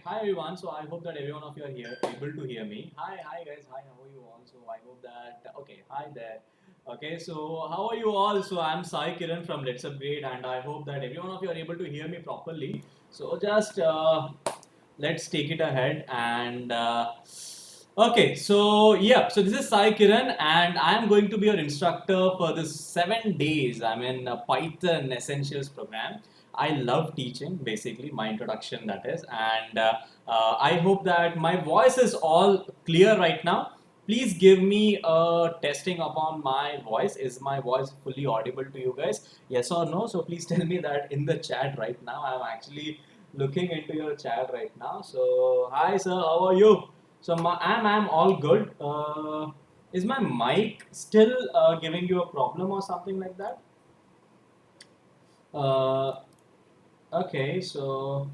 Hi everyone. So I hope that every one of you are here able to hear me. Hi guys. Hi, how are you all? So I hope that okay. Hi there. Okay, so how are you all? So I'm Sai Kiran from Let's Upgrade, and I hope that every one of you are able to hear me properly. So just let's take it ahead and okay. So yeah. So this is Sai Kiran, and I'm going to be your instructor for this 7 days. I'm in a Python Essentials program. I love teaching, basically, my introduction that is. And I hope that my voice is all clear right now. Please give me a testing upon my voice. Is my voice fully audible to you guys? Yes or no? So please tell me that in the chat right now. I'm actually looking into your chat right now. So, hi sir, how are you? So, I'm all good. Is my mic still giving you a problem or something like that? Uh, okay, so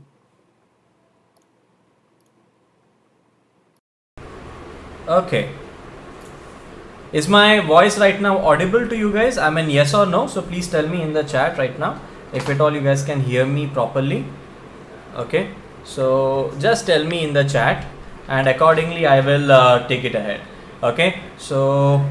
okay. Is my voice right now audible to you guys? I mean, yes or no? So please tell me in the chat right now if at all you guys can hear me properly. Okay, so just tell me in the chat, and accordingly I will take it ahead. Okay, so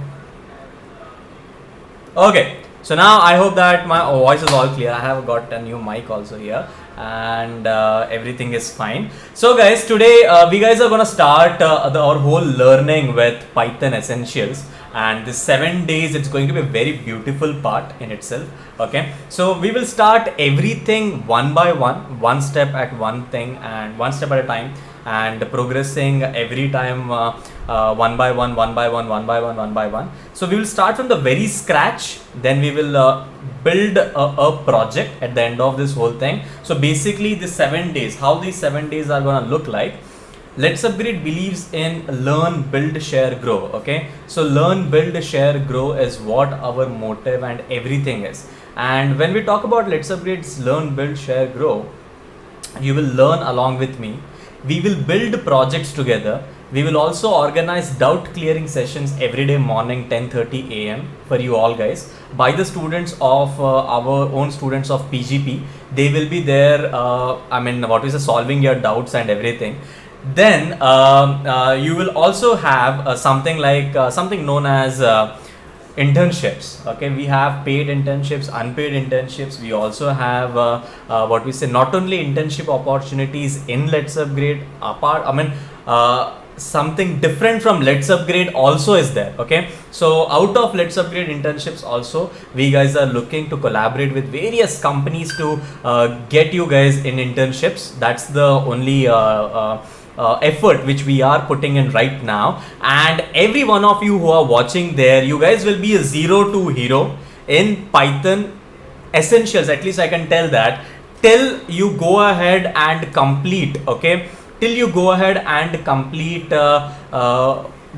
okay, so now I hope that my voice is all clear. I have got a new mic also here, and everything is fine. So guys, today we guys are gonna start our whole learning with Python Essentials, and this 7 days it's going to be a very beautiful part in itself. Okay, so we will start everything one by one step at one thing, and one step at a time, and progressing every time one by one, one by one, one by one, one by one. So we will start from the very scratch, then we will build a project at the end of this whole thing. So basically the 7 days, how these 7 days are gonna look like. Let's Upgrade believes in learn, build, share, grow. Okay, so learn, build, share, grow is what our motive and everything is. And when we talk about Let's Upgrade's learn, build, share, grow, you will learn along with me. We will build projects together. We will also organize doubt clearing sessions every day morning 10:30 a.m. for you all guys by the students of our own students of PGP. They will be there. What is solving your doubts and everything. Then you will also have something like something known as internships. Okay, we have paid internships, unpaid internships. We also have what we say, not only internship opportunities in Let's Upgrade, apart something different from Let's Upgrade also is there. Okay, so out of Let's Upgrade internships also, we guys are looking to collaborate with various companies to get you guys in internships. That's the only effort which we are putting in right now. And every one of you who are watching there, you guys will be a 0 to hero in Python Essentials. At least I can tell that, till you go ahead and complete. Okay, till you go ahead and complete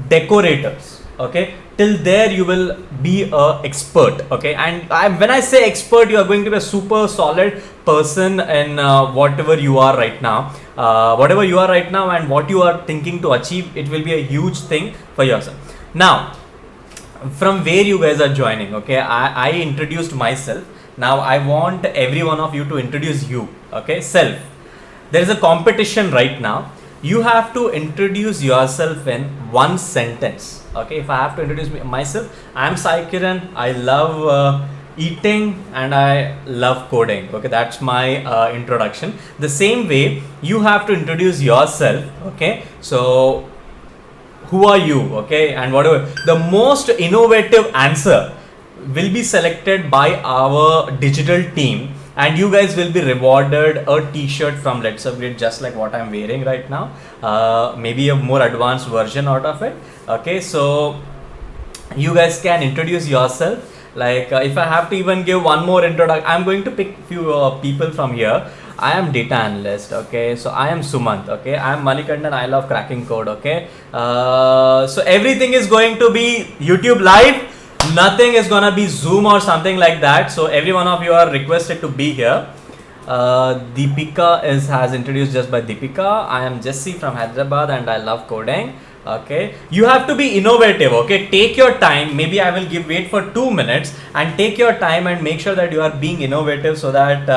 decorators. Okay, till there you will be a expert. Okay, and when I say expert, you are going to be a super solid person in whatever you are right now. Whatever you are right now and what you are thinking to achieve, it will be a huge thing for yourself. Now, from where you guys are joining, okay, I introduced myself. Now I want every one of you to introduce you. Okay, self. There is a competition right now. You have to introduce yourself in one sentence. Okay, if I have to introduce myself, I am Sai Kiran. I love eating and I love coding. Okay, that's my introduction. The same way you have to introduce yourself. Okay, so who are you? Okay, and whatever the most innovative answer will be selected by our digital team, and you guys will be rewarded a t-shirt from Let's Upgrade, just like what I'm wearing right now, maybe a more advanced version out of it. Okay, so you guys can introduce yourself. Like if I have to even give one more introduction, I'm going to pick few people from here. I am data analyst. Okay, so I am Sumant. Okay, I am Manikandan. I love cracking code. Okay, so everything is going to be YouTube live. Nothing is gonna be Zoom or something like that. So every one of you are requested to be here. Deepika has introduced just by Deepika. I am Jesse from Hyderabad and I love coding. Okay, you have to be innovative. Okay, take your time. Maybe I will wait for 2 minutes and take your time and make sure that you are being innovative so that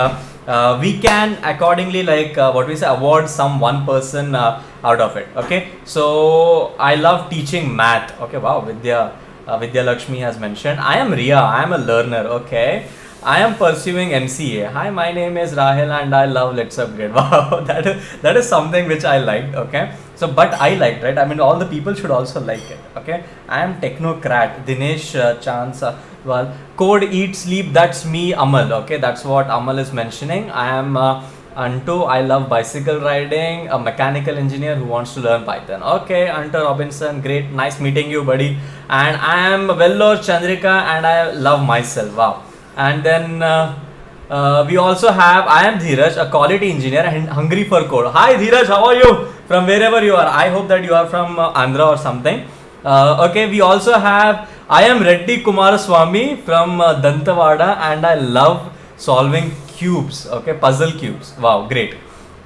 we can accordingly like what we say award some one person out of it. Okay, so I love teaching math. Okay, wow, Vidya Lakshmi has mentioned. I am Ria, I am a learner. Okay, I am pursuing MCA. Hi, my name is Rahil and I love Let's Upgrade. Wow, that is something which I liked. Okay, so but I liked, right? I mean, all the people should also like it. Okay, I am technocrat. Dinesh Chance. Well, code, eat, sleep. That's me, Amal. Okay, that's what Amal is mentioning. I am. Anto, I love bicycle riding, a mechanical engineer who wants to learn Python. Okay, Anto Robinson, great, nice meeting you, buddy. And I am Vellore Chandrika and I love myself. Wow. And then we also have, I am Dheeraj, a quality engineer and hungry for code. Hi Dheeraj, how are you? From wherever you are. I hope that you are from Andhra or something. Okay, we also have, I am Reddy Kumaraswamy from Dantawada and I love solving cubes. Okay, puzzle cubes. Wow, great.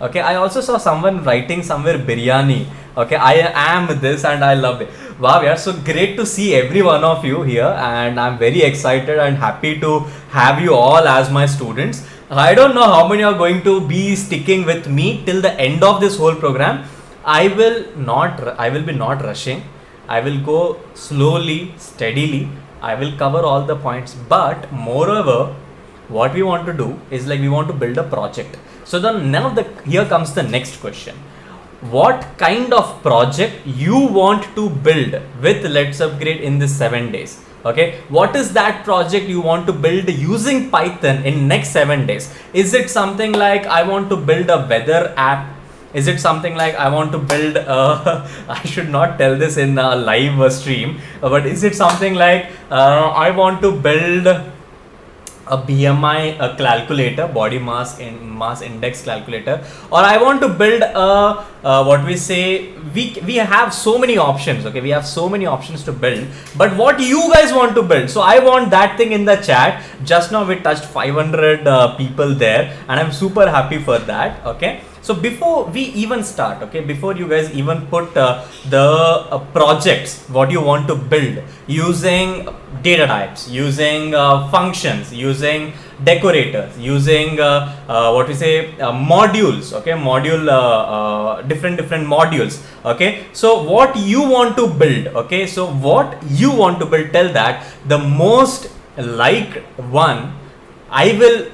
Okay, I also saw someone writing somewhere biryani. Okay, I am this and I love it. Wow, yeah, so great to see every one of you here, and I'm very excited and happy to have you all as my students. I don't know how many are going to be sticking with me till the end of this whole program. I will be not rushing. I will go slowly, steadily. I will cover all the points, but moreover, what we want to do is like we want to build a project. So then now here comes the next question. What kind of project you want to build with Let's Upgrade in this 7 days? Okay, what is that project you want to build using Python in next 7 days? Is it something like I want to build a weather app? Is it something like I want to build I should not tell this in a live stream, but is it something like I want to build a BMI calculator, body mass index calculator, or I want to build a what we say, we have so many options. Okay, we have so many options to build, but what you guys want to build? So I want that thing in the chat. Just now we touched 500 people there and I'm super happy for that. Okay, so before we even start, okay, before you guys even put the projects what you want to build using data types, using functions, using decorators, using what we say modules, okay, different modules. Okay, so what you want to build, okay, so what you want to build, tell that. The most liked one I will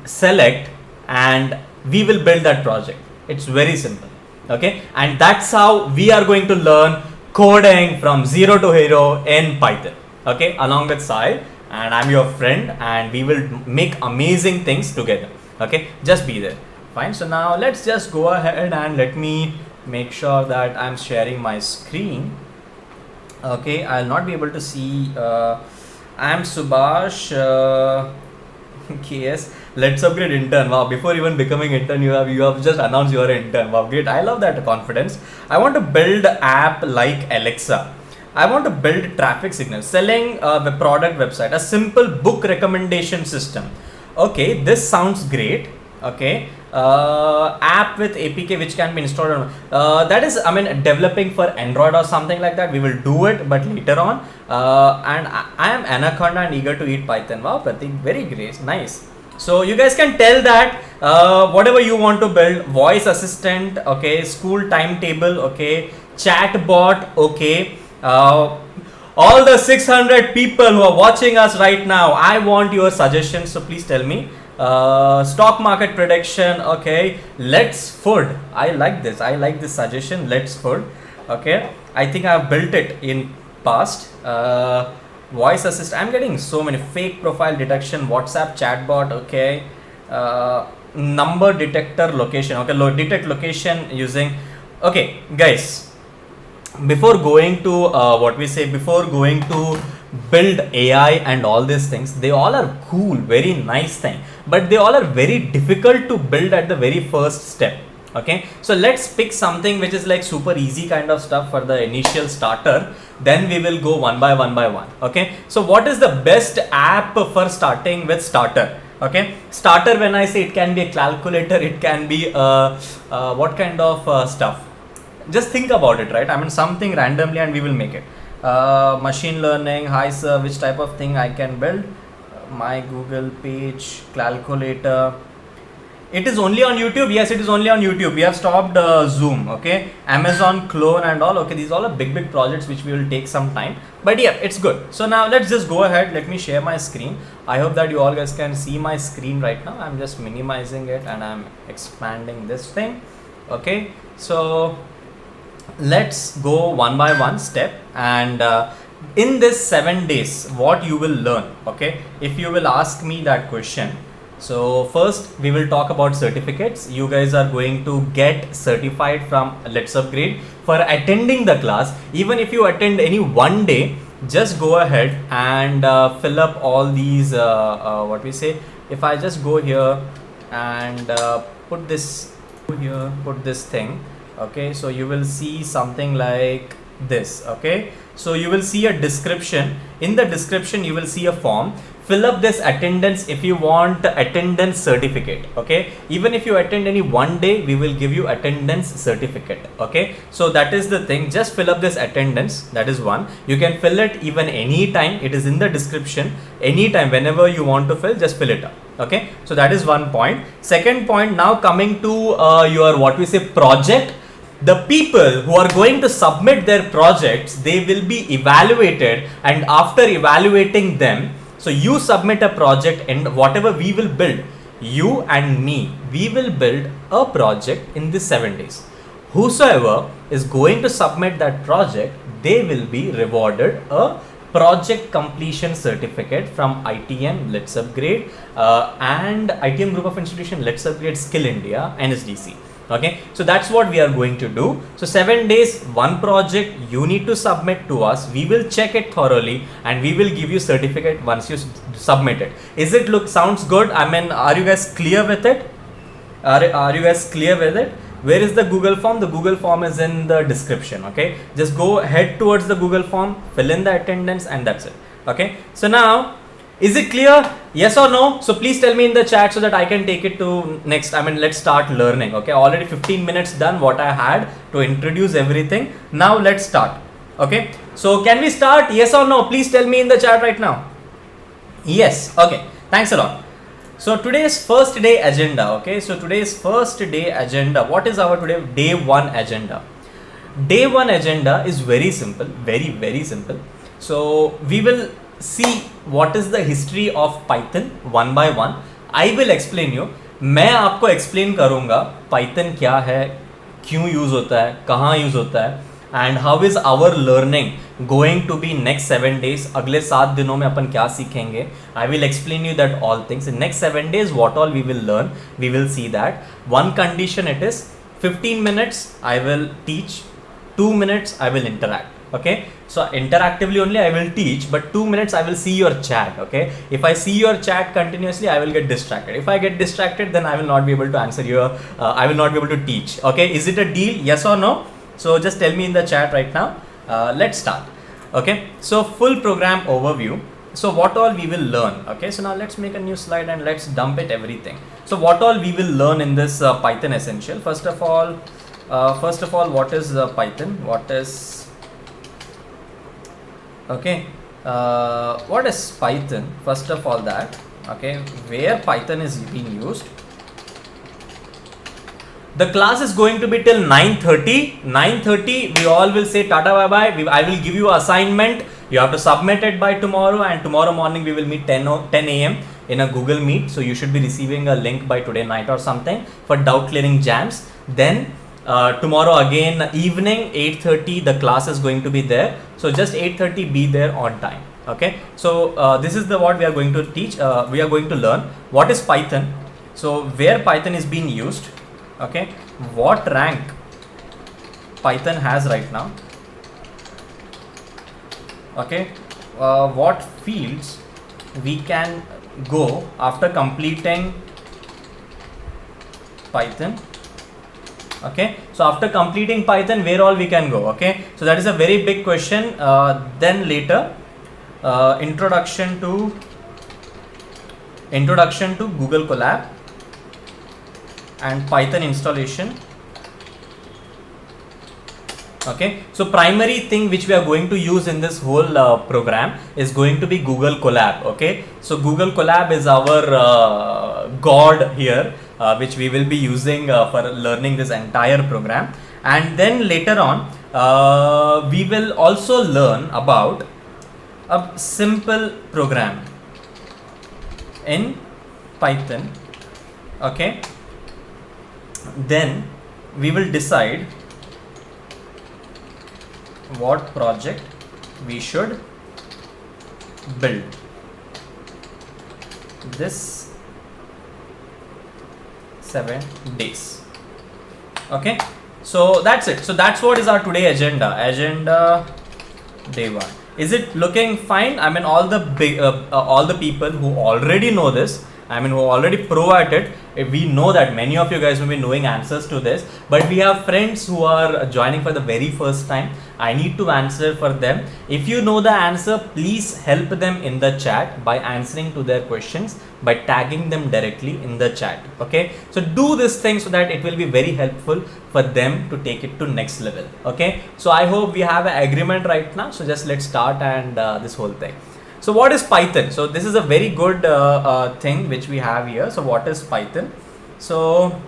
select and we will build that project. It's very simple. Okay, and that's how we are going to learn coding from zero to hero in Python. Okay, along with Sai, and I'm your friend, and we will make amazing things together. Okay, just be there. Fine. So now let's just go ahead and let me make sure that I'm sharing my screen. Okay, I'll not be able to see. I'm Subhash. KS. Let's Upgrade intern. Wow, before even becoming intern, you have just announced you are an intern. Wow, great. I love that confidence. I want to build app like Alexa. I want to build traffic signals, selling the product website, a simple book recommendation system. Okay, this sounds great. Okay, app with APK which can be installed on, that is, I mean, developing for Android or something like that. We will do it, but later on. And I am Anaconda and eager to eat Python. Wow, Pratik, very great, nice. So you guys can tell that whatever you want to build, voice assistant, okay, school timetable, okay, chat bot, okay. All the 600 people who are watching us right now, I want your suggestions, so please tell me. Stock market prediction, okay. Let's food, I like this suggestion. Let's food, okay. I think I have built it in past. Voice assist, I'm getting so many. Fake profile detection, WhatsApp chatbot, okay. Number detector location, okay. Detect location using, okay guys, before going to before going to build AI and all these things, they all are cool, very nice thing, but they all are very difficult to build at the very first step. Okay, so let's pick something which is like super easy kind of stuff for the initial starter, then we will go one by one. Okay, so what is the best app for starting with starter? Okay, starter, when I say, it can be a calculator, it can be what kind of stuff, just think about it, right? I mean, something randomly and we will make it. Machine learning, hi sir, which type of thing I can build? My Google page, calculator, It is only on YouTube. Yes, it is only on YouTube. We have stopped Zoom. Okay, Amazon clone and all. Okay, these all are big projects which we will take some time. But yeah, it's good. So now let's just go ahead. Let me share my screen. I hope that you all guys can see my screen right now. I'm just minimizing it and I'm expanding this thing. Okay, so let's go one by one step, and in this 7 days what you will learn. Okay, if you will ask me that question, so first we will talk about certificates. You guys are going to get certified from Let's Upgrade for attending the class. Even if you attend any one day, just go ahead and fill up all these what we say. If I just go here and put this here, put this thing. Okay, so you will see something like this. Okay, so you will see a description. In the description you will see a form. Fill up this attendance if you want attendance certificate. Okay, even if you attend any one day, we will give you attendance certificate. Okay, so that is the thing. Just fill up this attendance. That is one. You can fill it even anytime. It is in the description. Anytime, whenever you want to fill, just fill it up. Okay, so that is one point. Second point, now coming to your what we say project. The people who are going to submit their projects, they will be evaluated, and after evaluating them, so you submit a project and whatever we will build, you and me, we will build a project in these 7 days. Whosoever is going to submit that project, they will be rewarded a project completion certificate from ITM Let's Upgrade and ITM Group of Institution Let's Upgrade Skill India NSDC. Okay, so that's what we are going to do. So 7 days, one project you need to submit to us. We will check it thoroughly and we will give you certificate once you submit it. Is it sounds good? I mean, are you guys clear with it? Are you guys clear with it? Where is the Google form? The Google form is in the description. Okay, just go head towards the Google form, fill in the attendance, and that's it. Okay, so now, is it clear? Yes or no? So please tell me in the chat so that I can take it to next. I mean, let's start learning. Okay, already 15 minutes done what I had to introduce everything. Now let's start. Okay, so can we start? Yes or no? Please tell me in the chat right now. Yes. Okay, thanks a lot. So today's first day agenda. Okay, so today's first day agenda. What is our today day one agenda? Day one agenda is very simple, very simple. So we will see what is the history of Python one by one. I will explain you. मैं आपको explain करूँगा Python क्या है, क्यों use होता है, कहाँ use होता है, and how is our learning going to be next 7 days. अगले 7 दिनों में अपन क्या सीखेंगे. I will explain you that all things. In next 7 days, what all we will learn, we will see that. One condition it is 15 minutes I will teach, 2 minutes I will interact. Okay, so interactively only I will teach, but 2 minutes I will see your chat. Okay, if I see your chat continuously, I will get distracted. If I get distracted, then I will not be able to answer your I will not be able to teach. Okay, is it a deal? Yes or no? So just tell me in the chat right now. Let's start. Okay, so full program overview. So what all we will learn. Okay, so now let's make a new slide and let's dump it everything. So what all we will learn in this Python essential. First of all, what is Python? What is okay, what is Python? First of all that, okay, where Python is being used. The class is going to be till 9:30. 9:30 we all will say tata bye bye. I will give you assignment. You have to submit it by tomorrow, and tomorrow morning we will meet 10 a.m. in a Google Meet. So you should be receiving a link by today night or something for doubt clearing jams. Then tomorrow again evening 8:30 the class is going to be there. So just 8:30 be there on time. Okay, so this is the what we are going to teach. We are going to learn what is Python. So where Python is being used. Okay, what rank Python has right now. Okay, what fields we can go after completing Python. Okay, so after completing Python, where all we can go. Okay, so that is a very big question. Then later, introduction to Google Colab and Python installation. Okay, so primary thing which we are going to use in this whole program is going to be Google Colab. Okay, so Google Colab is our god here. which we will be using for learning this entire program. And then later on, we will also learn about a simple program in Python. Okay, then we will decide what project we should build this 7 days. Okay, so that's it. So that's what is our today agenda day 1. Is it looking fine? I mean, all the people who already know this, I mean, who are already pro at it, we know that many of you guys will be knowing answers to this, but we have friends who are joining for the very first time. I need to answer for them. If you know the answer, please help them in the chat by answering to their questions, by tagging them directly in the chat. Okay, so do this thing so that it will be very helpful for them to take it to next level. Okay, so I hope we have an agreement right now. So just let's start and this whole thing. So what is Python? So this is a very good thing which we have here. So what is Python? So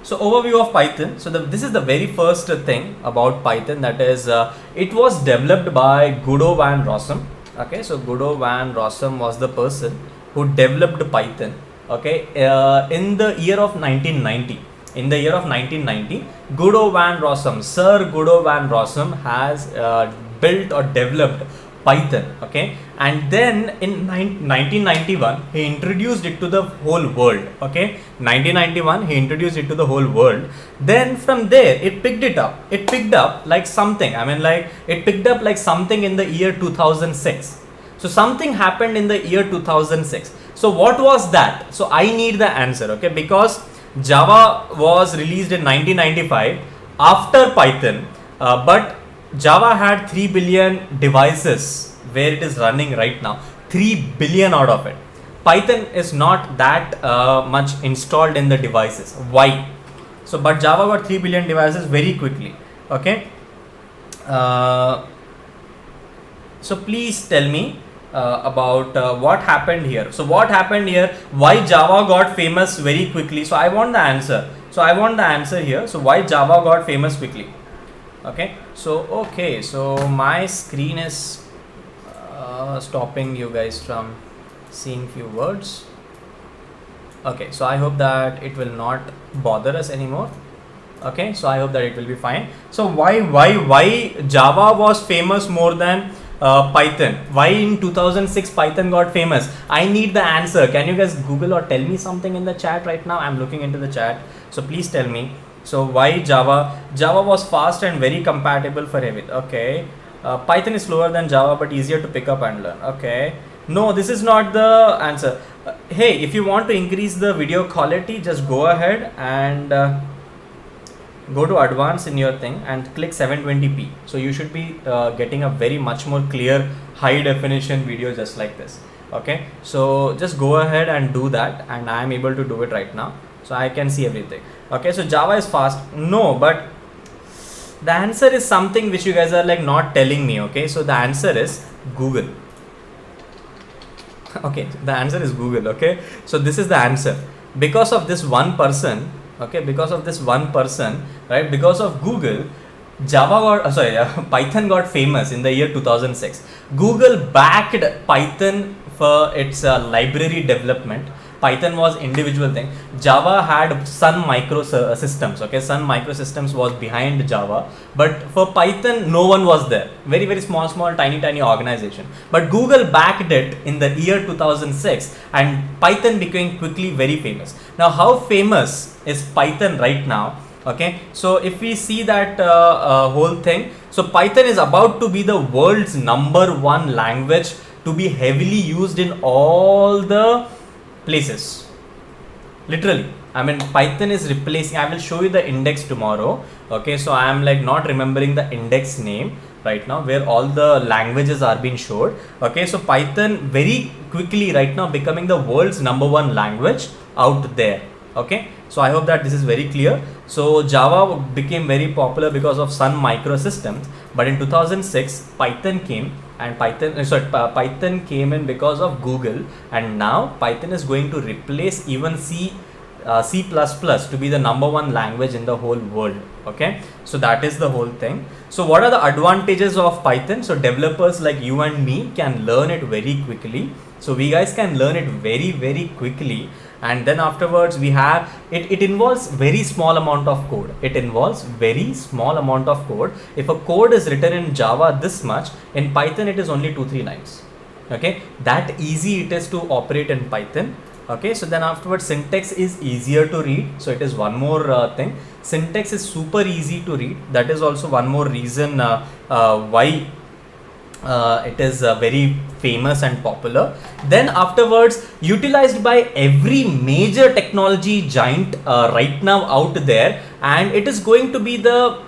overview of Python. So this is the very first thing about Python, that is it was developed by Guido van Rossum. Okay, so Guido van Rossum was the person who developed Python. Okay, in the year of 1990. In the year of 1990, Guido van Rossum, Sir Guido van Rossum has built or developed Python. Okay, and then in 1991 he introduced it to the whole world. Okay, 1991 he introduced it to the whole world. Then from there it picked up like something. I mean, like it picked up like something in the year 2006. So something happened in the year 2006. So what was that? So I need the answer. Okay, because Java was released in 1995 after Python, but Java had 3 billion devices where it is running right now, 3 billion out of it. Python is not that much installed in the devices. Why? So, but Java got 3 billion devices very quickly. Okay. So please tell me about what happened here. So what happened here? Why Java got famous very quickly? So I want the answer. So I want the answer here. So why Java got famous quickly? Okay, so my screen is stopping you guys from seeing few words. Okay, so I hope that it will not bother us anymore. Okay, so I hope that it will be fine. So why Java was famous more than Python? Why in 2006 Python got famous? I need the answer. Can you guys Google or tell me something in the chat right now? I'm looking into the chat, so please tell me. So why Java? Java was fast and very compatible for everything. Okay, Python is slower than Java but easier to pick up and learn. Okay, no, this is not the answer. Hey, if you want to increase the video quality, just go ahead and go to advanced in your thing and click 720p. So you should be getting a very much more clear high definition video just like this. Okay, so just go ahead and do that, and I am able to do it right now. So I can see everything. Okay, so Java is fast. No, but the answer is something which you guys are like not telling me. Okay, so the answer is Google. Okay, the answer is Google. Okay, so this is the answer. Because of this one person, okay, because of this one person, right, because of Google, Python got famous in the year 2006. Google backed Python for its library development. Python was individual thing. Java had Sun Microsystems. Okay, Sun Microsystems was behind Java, but for Python no one was there. Very, very small, tiny organization. But Google backed it in the year 2006, and Python became quickly very famous. Now, how famous is Python right now? Okay, so if we see that whole thing, so Python is about to be the world's #1 language to be heavily used in all the places. Literally, I mean, Python is replacing. I will show you the index tomorrow. Okay, so I am like not remembering the index name right now where all the languages are being showed. Okay, so Python very quickly right now becoming the world's #1 language out there. Okay, so I hope that this is very clear. So Java became very popular because of Sun Microsystems, but in 2006 Python came and Python came in because of Google, and now Python is going to replace even C++ to be the number one language in the whole world. Okay, so that is the whole thing. So what are the advantages of Python? So developers like you and me can learn it very quickly. So we guys can learn it very quickly, and then afterwards we have it involves very small amount of code. If a code is written in Java this much, in Python it is only 2-3 lines. Okay, that easy it is to operate in Python. Okay, so then afterwards syntax is easier to read, so it is one more thing. Syntax is super easy to read. That is also one more reason why it is very famous and popular. Then afterwards, utilized by every major technology giant right now out there, and it is going to be the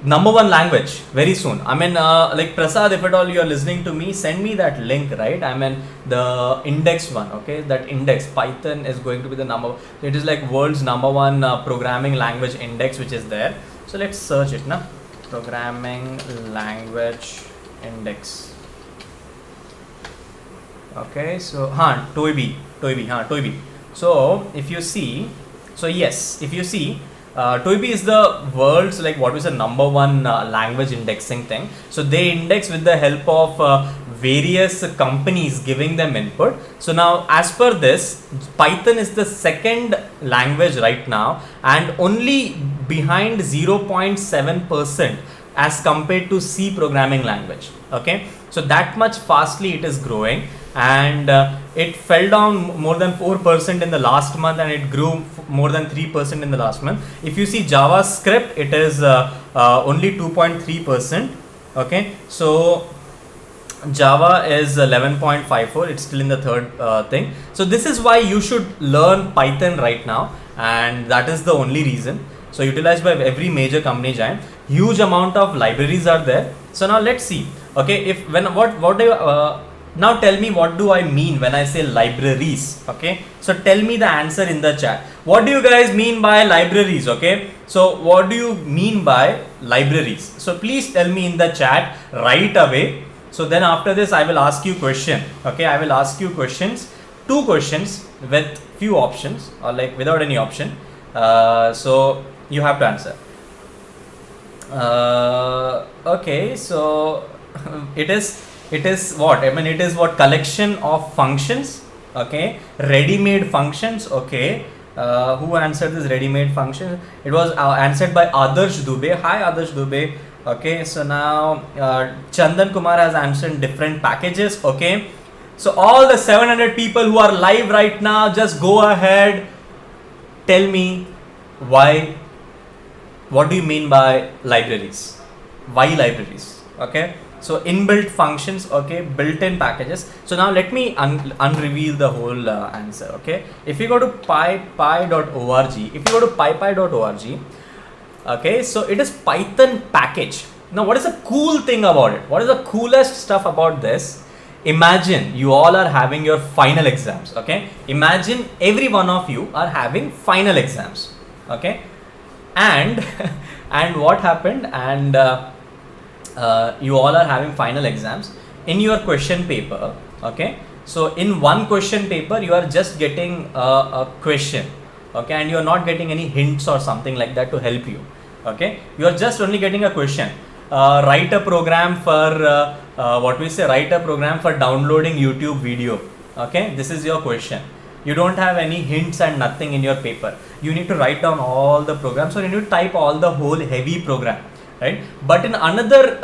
number one language very soon. I mean, like Prasad, if at all you are listening to me, send me that link, right? I mean, the index one, okay? That index, Python is going to be the number. It is like world's number one programming language index, which is there. So let's search it now. Programming language index. Okay, so Toibi. So if you see, Toibi is the world's like what is the number one language indexing thing. So they index with the help of various companies giving them input. So now as per this, Python is the second language right now, and only behind 0.7% as compared to C programming language. Okay, so that much fastly it is growing, and it fell down more than 4% in the last month, and it grew more than 3% in the last month. If you see JavaScript, it is only 2.3%. Okay, so Java is 11.54. It's still in the third thing. So this is why you should learn Python right now, and that is the only reason. So utilized by every major company giant. Huge amount of libraries are there. So now let's see. Okay, what do you now tell me, what do I mean when I say libraries? Okay, so tell me the answer in the chat. What do you guys mean by libraries? Okay, so what do you mean by libraries? So please tell me in the chat right away. So then after this I will ask you question. Okay, I will ask you questions, 2 questions with few options, or like without any option. So you have to answer. Okay, so it is what? I mean, it is what? Collection of functions. Okay, ready-made functions. Okay, who answered this ready-made function? It was answered by Adarsh Dubey. Hi Adarsh Dubey. Okay, so now Chandan Kumar has answered different packages. Okay, so all the 700 people who are live right now, just go ahead, tell me why. What do you mean by libraries? Why libraries? Okay, so inbuilt functions. Okay, built-in packages. So now let me unreveal the whole answer. Okay, if you go to py.org, okay, so it is Python package. Now what is the cool thing about it? What is the coolest stuff about this? Imagine you all are having your final exams. Okay, imagine every one of you are having final exams. Okay, and what happened, and you all are having final exams. In your question paper, okay, so in one question paper you are just getting a question, okay, and you are not getting any hints or something like that to help you. Okay, you are just only getting a question. Write a program for write a program for downloading YouTube video. Okay, this is your question. You don't have any hints and nothing in your paper. You need to write down all the programs, or you need to type all the whole heavy program, right? But in another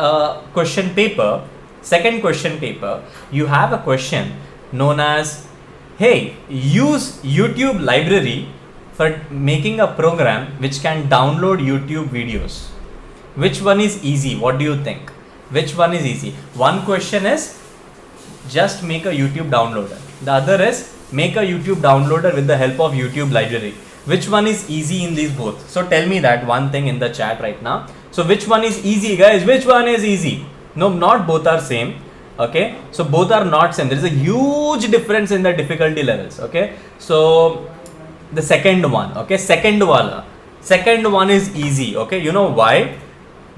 question paper, second question paper, you have a question known as, hey, use YouTube library for making a program which can download YouTube videos. Which one is easy? What do you think? Which one is easy? One question is just make a YouTube downloader. The other is make a YouTube downloader with the help of YouTube library. Which one is easy in these both? So tell me that one thing in the chat right now. So which one is easy, guys? Which one is easy? No, not both are same. Okay, so both are not same. There is a huge difference in the difficulty levels. Okay, so the second one, okay, second one is easy. Okay, you know why?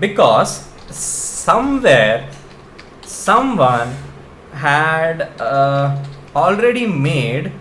Because somewhere someone had already made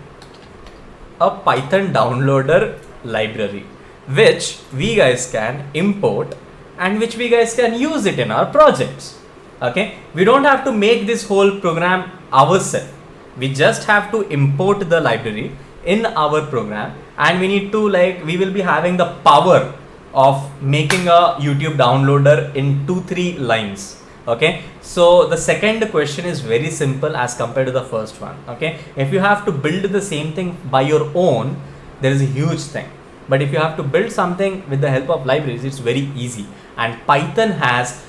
a Python downloader library which we guys can import and which we guys can use it in our projects. Okay, we don't have to make this whole program ourselves. We just have to import the library in our program, and we need to we will be having the power of making a YouTube downloader in 2-3 lines. Okay, so the second question is very simple as compared to the first one. Okay, if you have to build the same thing by your own, there is a huge thing. But if you have to build something with the help of libraries, it's very easy. And Python has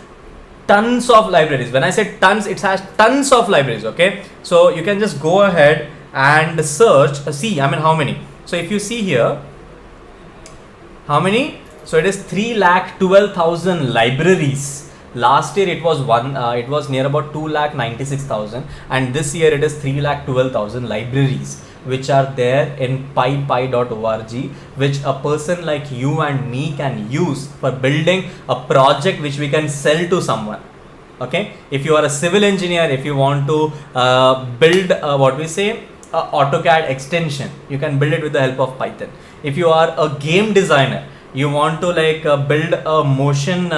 tons of libraries. When I say tons, it has tons of libraries. Okay, so you can just go ahead and search, see, I mean, how many. So if you see here, how many? So it is 3,12,000 libraries. Last year it was it was near about 2,96,000, and this year it is 3,12,000 libraries which are there in pypy.org, which a person like you and me can use for building a project which we can sell to someone. Okay, if you are a civil engineer, if you want to build AutoCAD extension, you can build it with the help of Python. If you are a game designer, you want to build a motion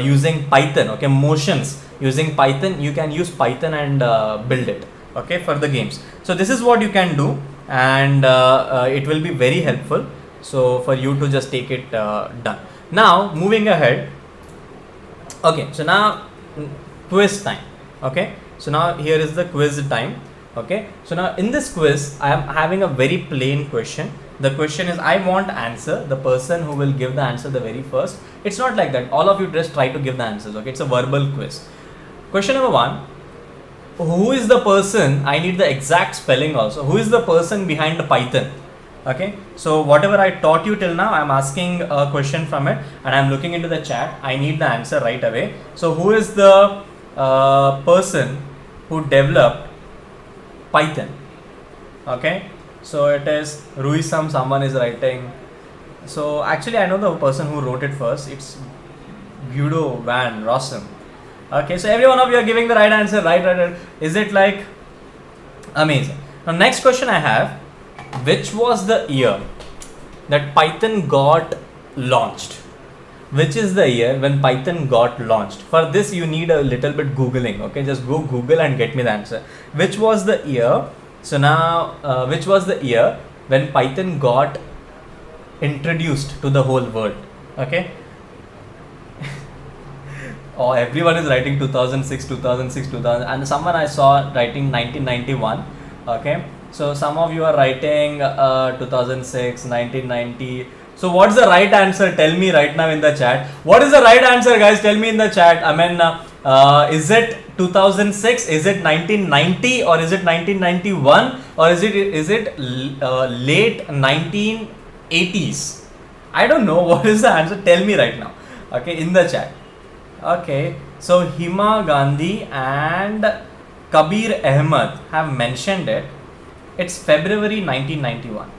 using Python, okay, motions using Python, you can use Python and build it, okay, for the games. So this is what you can do, and it will be very helpful, so for you to just take it done. Now moving ahead, okay, so now quiz time. Okay, so now here is the quiz time. Okay, so now in this quiz I am having a very plain question. The question is, I want answer, the person who will give the answer the very first. It's not like that, all of you just try to give the answers. Okay, it's a verbal quiz. Question number 1, who is the person, I need the exact spelling also, who is the person behind the Python? Okay, so whatever I taught you till now, I'm asking a question from it and I'm looking into the chat. I need the answer right away. So who is the person who developed Python? Okay, so it is Ruisam, someone is writing. So actually I know the person who wrote it first. It's Guido van Rossum. Okay, so every one of you are giving the right answer, right. Is it like amazing? Now next question I have, which was the year that Python got launched? Which is the year when Python got launched? For this you need a little bit googling. Okay, just go Google and get me the answer. Which was the year? So now which was the year when Python got introduced to the whole world? Okay. Oh, everyone is writing 2006, 2000, and someone I saw writing 1991. Okay, so some of you are writing 2006, 1990. So what's the right answer? Tell me right now in the chat. What is the right answer, guys? Tell me in the chat. I mean, is it 2006? Is it 1990? Or is it 1991? Or is it late 1980s? I don't know. What is the answer? Tell me right now. Okay, in the chat. Okay, so Hima Gandhi and Kabir Ahmed have mentioned it. It's February 1991.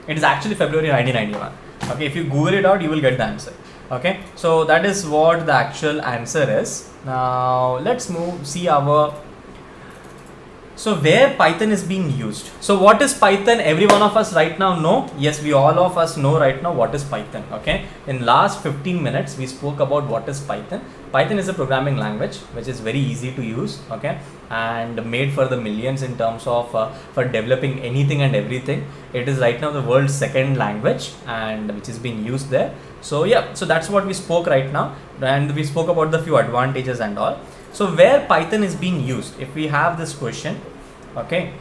It is actually February 1991. Okay, if you Google it out, you will get the answer. Okay, so that is what the actual answer is. Now let's see our. So where Python is being used. So what is Python? Every one of us right now know. Yes, we all of us know right now what is Python. Okay, in last 15 minutes we spoke about what is Python. Python is a programming language which is very easy to use. Okay, and made for the millions in terms of for developing anything and everything. It is right now the world's second language and which is being used there. So yeah, so that's what we spoke right now, and we spoke about the few advantages and all. So where Python is being used, if we have this question, okay,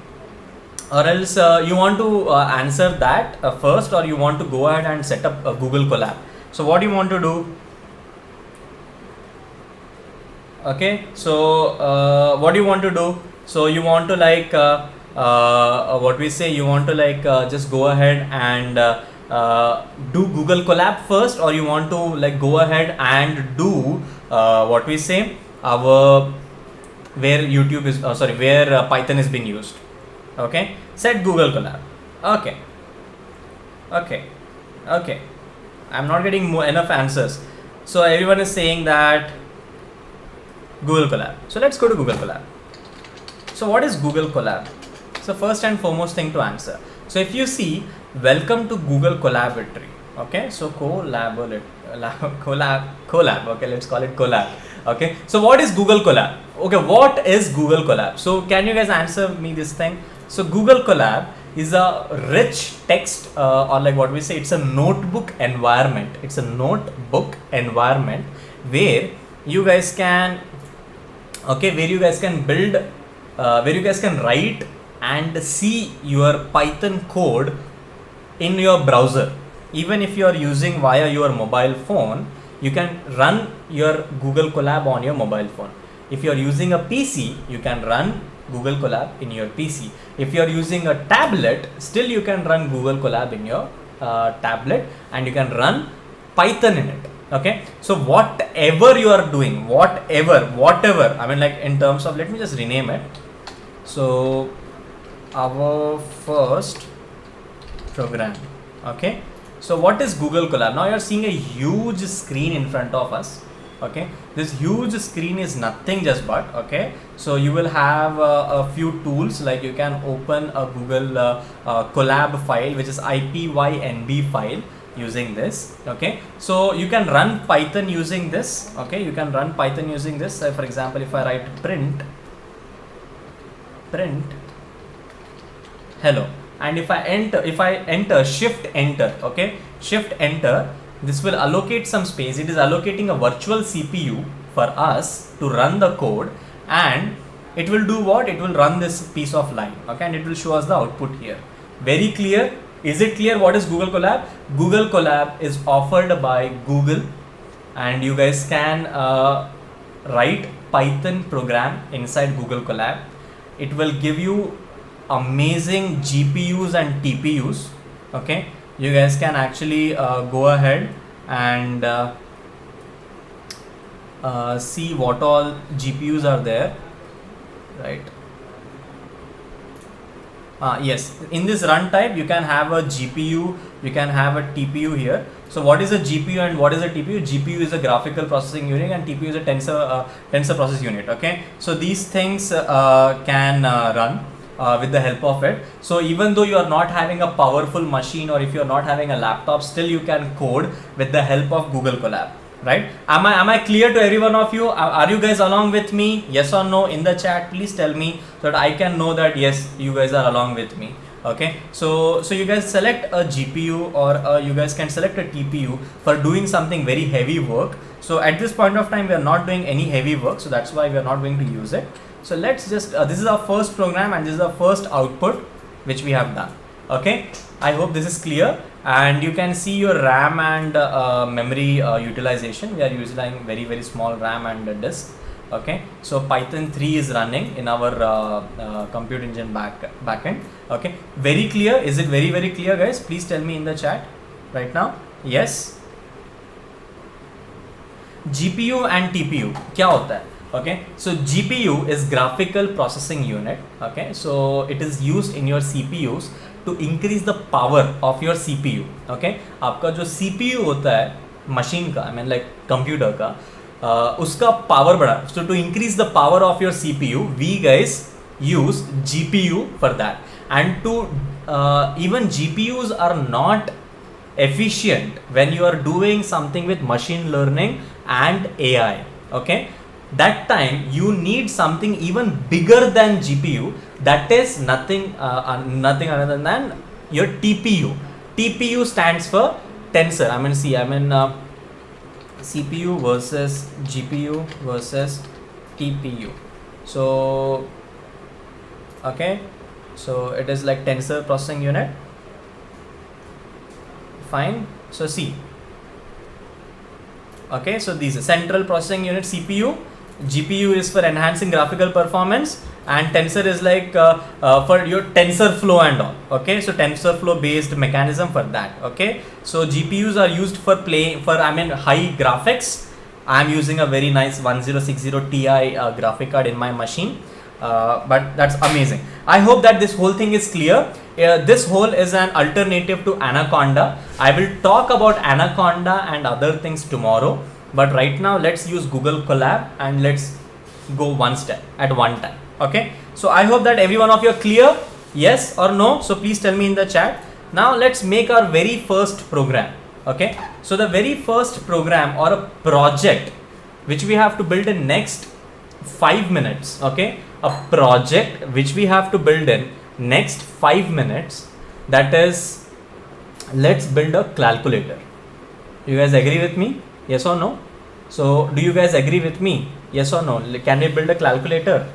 or else you want to answer that first, or you want to go ahead and set up a Google Colab. So what do you want to do? Okay, so what do you want to do? So you want to you want to just go ahead and do Google Colab first, or you want to go ahead and do our where YouTube is where Python is being used. Okay, set Google Colab. Okay, I'm not getting enough answers. So everyone is saying that Google Colab. So let's go to Google Colab. So what is Google Colab? So first and foremost thing to answer. So if you see, welcome to Google Collaboratory. Okay, so collab. Okay, let's call it collab. Okay, so what is Google Colab? Okay, what is Google Colab? So can you guys answer me this thing? So Google Colab is a rich text or like what we say, it's a notebook environment. It's a notebook environment where you guys can, okay, where you guys can build, where you guys can write and see your Python code in your browser. Even if you are using via your mobile phone, you can run your Google Colab on your mobile phone. If you are using a PC, you can run Google Colab in your PC. If you are using a tablet, still you can run Google Colab in your tablet, and you can run Python in it. Okay, so whatever you are doing, whatever, I mean, like in terms of, let me just rename it. So our first program. Okay, so what is Google Colab? Now you are seeing a huge screen in front of us. Okay, this huge screen is nothing just but, okay, so you will have a few tools, like you can open a Google Colab file, which is IPYNB file, using this. Okay, so you can run Python using this. Okay, you can run Python using this. For example, if I write print hello, and if I enter shift enter, okay, shift enter, this will allocate some space. It is allocating a virtual CPU for us to run the code, and it will do what? It will run this piece of line, okay, and it will show us the output here. Very clear? Is it clear what is Google Colab? Google Colab is offered by Google, and you guys can write Python program inside Google Colab. It will give you amazing GPUs and TPUs. Okay, you guys can actually go ahead and see what all GPUs are there, right? Yes, in this run type you can have a GPU, you can have a TPU here. So what is a GPU and what is a TPU? GPU is a graphical processing unit and TPU is a tensor process unit. Okay, so these things can run with the help of it. So even though you are not having a powerful machine, or if you are not having a laptop, still you can code with the help of Google Colab, right? Am I clear to every one of you? Are you guys along with me? Yes or no in the chat? Please tell me so that I can know that yes, you guys are along with me. Okay, so you guys select a GPU, or you guys can select a TPU for doing something very heavy work. So at this point of time we are not doing any heavy work, so that's why we are not going to use it. So let's just this is our first program, and this is our first output which we have done. Okay, I hope this is clear, and you can see your RAM and memory utilization. We are using very small RAM and disk. Okay, so Python 3 is running in our compute engine backend. Okay, very clear? Is it very clear, guys? Please tell me in the chat right now. Yes. GPU and TPU क्या होता है? Okay, so GPU is graphical processing unit. Okay, so it is used in your CPUs to increase the power of your CPU. Okay, आपका जो CPU होता है machine का, I mean like computer का, उसका power बढ़ा. So to increase the power of your CPU, we guys use GPU for that. And to even GPUs are not efficient when you are doing something with machine learning and AI. Okay, that time you need something even bigger than GPU. That is nothing other than your TPU. TPU stands for tensor. CPU versus GPU versus TPU. So okay, so it is like tensor processing unit. Fine. So see, okay, so these are central processing unit CPU. GPU is for enhancing graphical performance, and tensor is like for your tensor flow and all. Okay, so tensor flow based mechanism for that. Okay, so GPUs are used for high graphics. I am using a very nice 1060 Ti graphic card in my machine, but that's amazing. I hope that this whole thing is clear. This whole is an alternative to Anaconda. I will talk about Anaconda and other things tomorrow, but right now let's use Google Colab and let's go one step at one time. Okay, so I hope that every one of you are clear, yes or no. So please tell me in the chat. Now let's make our very first program. Okay, so the very first program or a project which we have to build in next 5 minutes. Okay, a project which we have to build in next 5 minutes, that is, let's build a calculator. You guys agree with me? Yes or no? So do you guys agree with me? Yes or no? Can we build a calculator?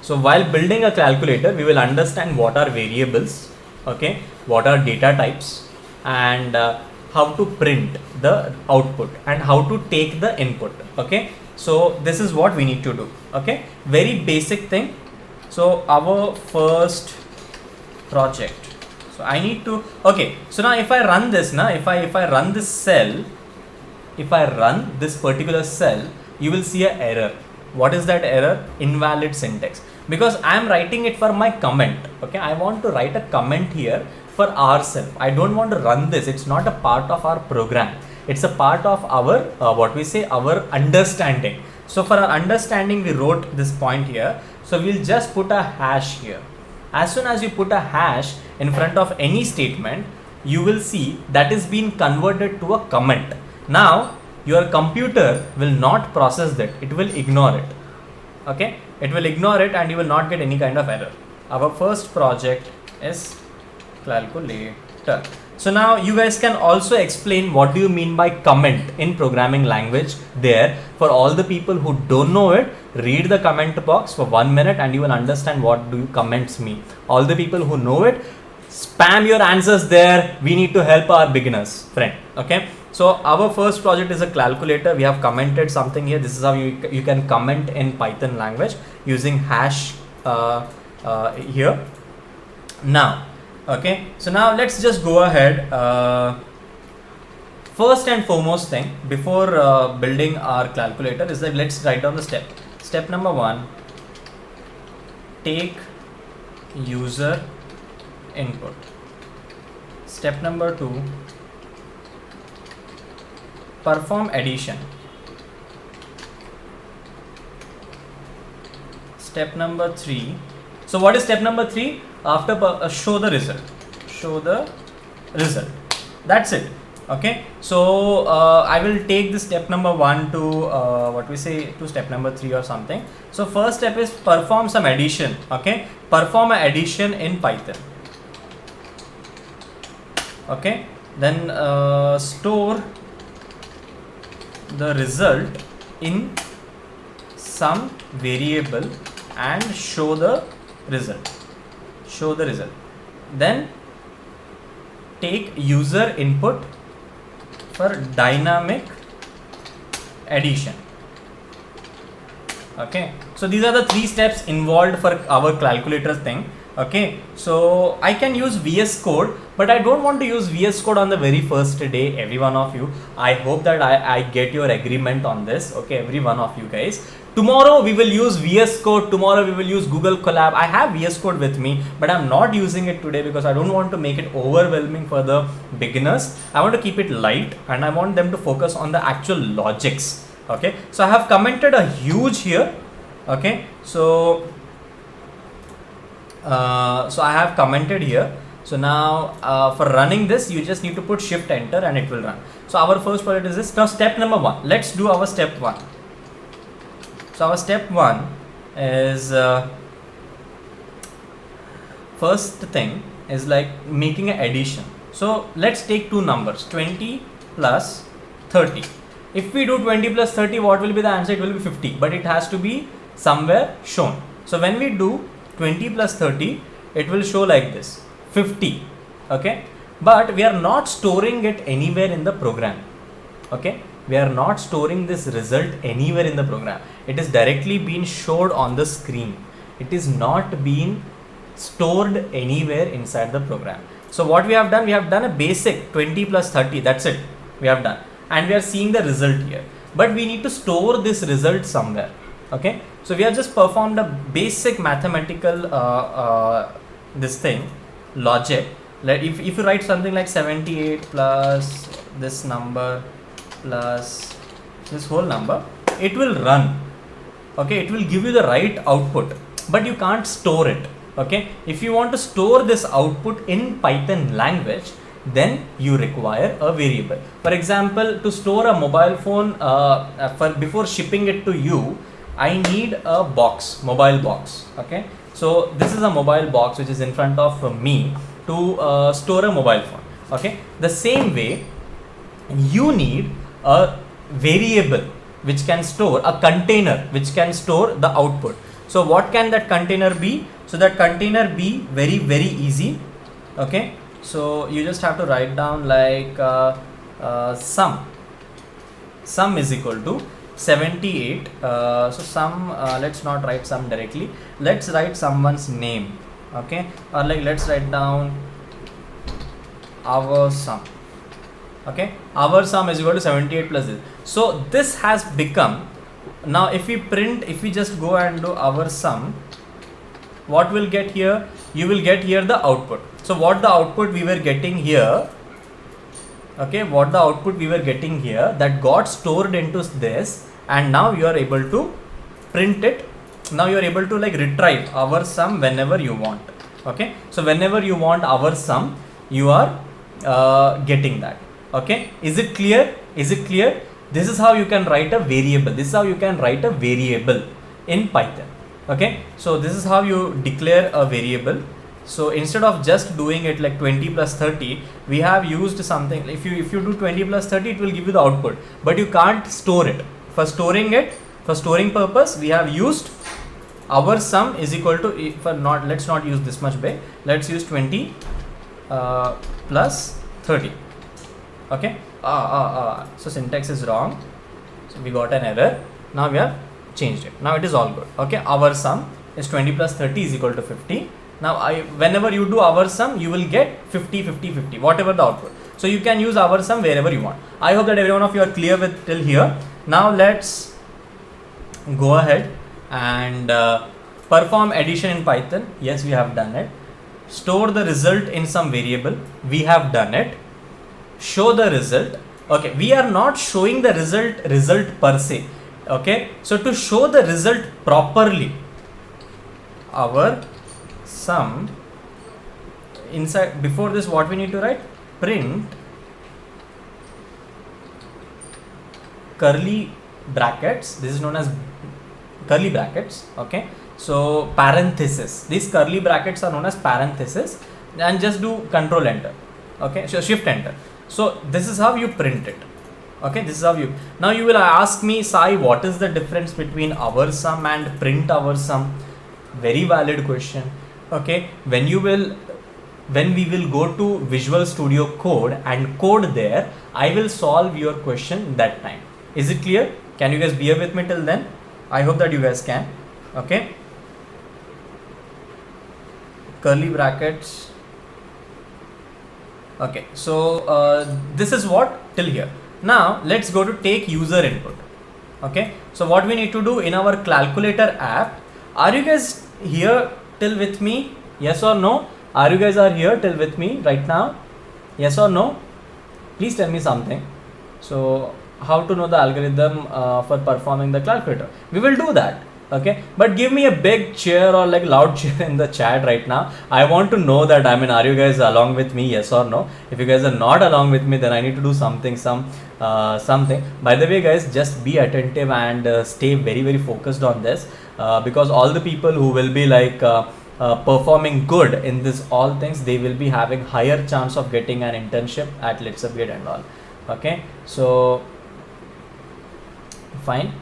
So while building a calculator, we will understand what are variables, okay, what are data types, and how to print the output and how to take the input. Okay, so this is what we need to do. Okay, very basic thing. So our first project. So I need to, okay, so now if I run this now, if I run this cell, if I run this particular cell, you will see an error. What is that error? Invalid syntax, because I am writing it for my comment. Okay, I want to write a comment here for ourselves. I don't want to run this. It's not a part of our program. It's a part of our what we say, our understanding. So for our understanding, we wrote this point here. So we'll just put a hash here. As soon as you put a hash in front of any statement, you will see that is being converted to a comment. Now your computer will not process that. It will ignore it. Okay, it will ignore it and you will not get any kind of error. Our first project is calculator. So now you guys can also explain what do you mean by comment in programming language there. For all the people who don't know it, read the comment box for 1 minute and you will understand what do comments mean. All the people who know it, spam your answers there. We need to help our beginners, friend. Okay, so our first project is a calculator. We have commented something here. This is how you can comment in Python language using hash here. Now, okay, so now let's just go ahead. First and foremost thing before building our calculator is that let's write down the step. Step number 1, take user input. Step number 2, perform addition. Step number 3. So what is step number 3? After show the result. Show the result. That's it. Okay. So I will take the step number 1 to what we say to step number 3 or something. So first step is perform some addition. Okay. Perform an addition in Python. Okay. Then store the result in some variable and show the result. Show the result. Then take user input for dynamic addition. Okay, so these are the 3 steps involved for our calculator thing. Okay, so I can use VS Code, but I don't want to use VS Code on the very first day, every one of you. I hope that I get your agreement on this. Okay, every one of you guys. Tomorrow we will use VS Code. Tomorrow we will use Google Colab. I have VS Code with me, but I'm not using it today because I don't want to make it overwhelming for the beginners. I want to keep it light and I want them to focus on the actual logics. Okay, so I have commented a huge here. Okay, so I have commented here. So now for running this, you just need to put shift enter and it will run. So our first project is this. Now step number 1. Let's do our step 1. So our step 1 is first thing is like making an addition. So let's take 2 numbers, 20 plus 30. If we do 20 plus 30, what will be the answer? It will be 50, but it has to be somewhere shown. So when we do 20 plus 30, it will show like this, 50. Okay, but we are not storing it anywhere in the program. Okay, we are not storing this result anywhere in the program. It is directly being showed on the screen. It is not being stored anywhere inside the program. So what we have done a basic 20 plus 30. That's it. We have done, and we are seeing the result here. But we need to store this result somewhere. Okay. So we have just performed a basic mathematical this thing logic. Like if you write something like 78 plus this number plus this whole number, it will run. okay, it will give you the right output, but you can't store it. Okay, if you want to store this output in Python language, then you require a variable. For example, to store a mobile phone, before shipping it to you, I need a box, mobile box. Okay, so this is a mobile box which is in front of me to store a mobile phone. Okay, the same way you need a variable which can store, a container which can store the output. So what can that container be? So that container be very easy. Okay, so you just have to write down like sum is equal to 78. So sum, let's not write sum directly, let's write someone's name. Okay, or like let's write down our sum. Okay, our sum is equal to 78 plus this. So this has become, now if we print, if we just go and do our sum, what will get here? You will get here the output. So what the output we were getting here, okay, what the output we were getting here, that got stored into this, and now you are able to print it. Now you are able to like retrieve our sum whenever you want. Okay, so whenever you want our sum, you are getting that. Okay, is it clear? Is it clear? This is how you can write a variable. This is how you can write a variable in Python. Okay, so this is how you declare a variable. So instead of just doing it like 20 plus 30, we have used something. If you do 20 plus 30, it will give you the output, but you can't store it. For storing it, for storing purpose, we have used our sum is equal to, for not, let's not use this much big, let's use 20 plus 30. Okay, so syntax is wrong, so we got an error. Now we have changed it. Now it is all good. Okay, our sum is 20 plus 30 is equal to 50. Now whenever you do our sum, you will get 50 50 50, whatever the output. So you can use our sum wherever you want. I hope that every one of you are clear with till here. Now let's go ahead and perform addition in Python. Yes, we have done it. Store the result in some variable. We have done it. Show the result. Okay, we are not showing the result per se. Okay, so to show the result properly, our sum inside, before this what we need to write? Print curly brackets. This is known as curly brackets. Okay, so parenthesis, these curly brackets are known as parenthesis, and just do control enter. Okay, so shift enter. So this is how you print it. Okay, this is how you, now you will ask me, Sai, what is the difference between our sum and print our sum? Very valid question. Okay, when we will go to Visual Studio Code and code there, I will solve your question that time. Is it clear? Can you guys bear with me till then? I hope that you guys can. Okay, curly brackets. Okay, so this is what till here. Now let's go to take user input. Okay, so what we need to do in our calculator app, are you guys here till with me? Yes or no? Are you guys are here till with me right now? Yes or no? Please tell me something. So how to know the algorithm for performing the calculator? We will do that. Okay, but give me a big cheer or like loud cheer in the chat right now. I want to know that, I mean, are you guys along with me? Yes or no? If you guys are not along with me, then I need to do something. By the way, guys, just be attentive and stay very focused on this, because all the people who will be like performing good in this all things, they will be having higher chance of getting an internship at LetsUpgrade and all. Okay, so fine.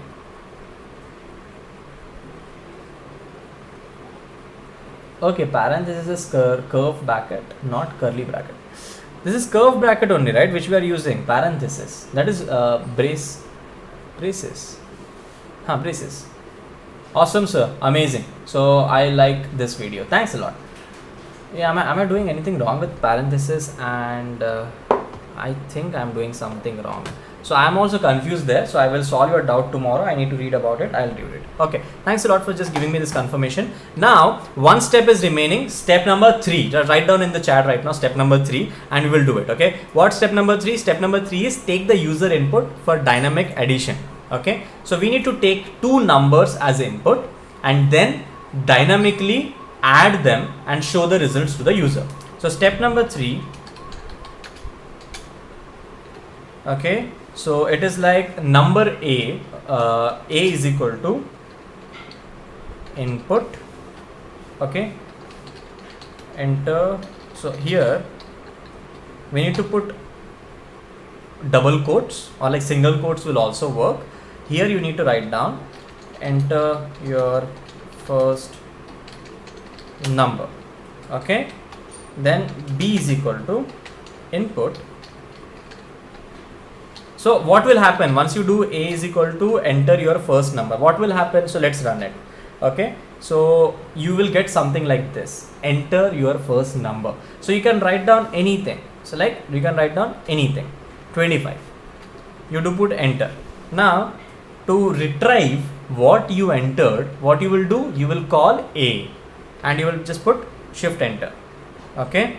Okay, parenthesis is curve bracket, not curly bracket. This is curve bracket only, right? Which we are using parenthesis. That is braces. Braces. Awesome, sir. Amazing. So I like this video. Thanks a lot. Yeah, am I doing anything wrong with parenthesis? And I think I'm doing something wrong. So I'm also confused there. So I will solve your doubt tomorrow. I need to read about it. I'll read it. Okay. Thanks a lot for just giving me this confirmation. Now, one step is remaining. Step number 3. Just write down in the chat right now. Step number 3, and we will do it. Okay. What's step number 3? Step number 3 is take the user input for dynamic addition. Okay, so we need to take two numbers as input and then dynamically add them and show the results to the user. So step number 3, okay, so it is like number A is equal to input, okay, enter. So here we need to put double quotes, or like single quotes will also work. Here you need to write down enter your first number, okay, then B is equal to input. So what will happen once you do A is equal to enter your first number? What will happen? So let's run it. Okay, so you will get something like this, enter your first number. So you can write down anything. So like you can write down anything, 25. You do put enter. Now to retrieve what you entered, what you will do, you will call A and you will just put shift enter. Okay,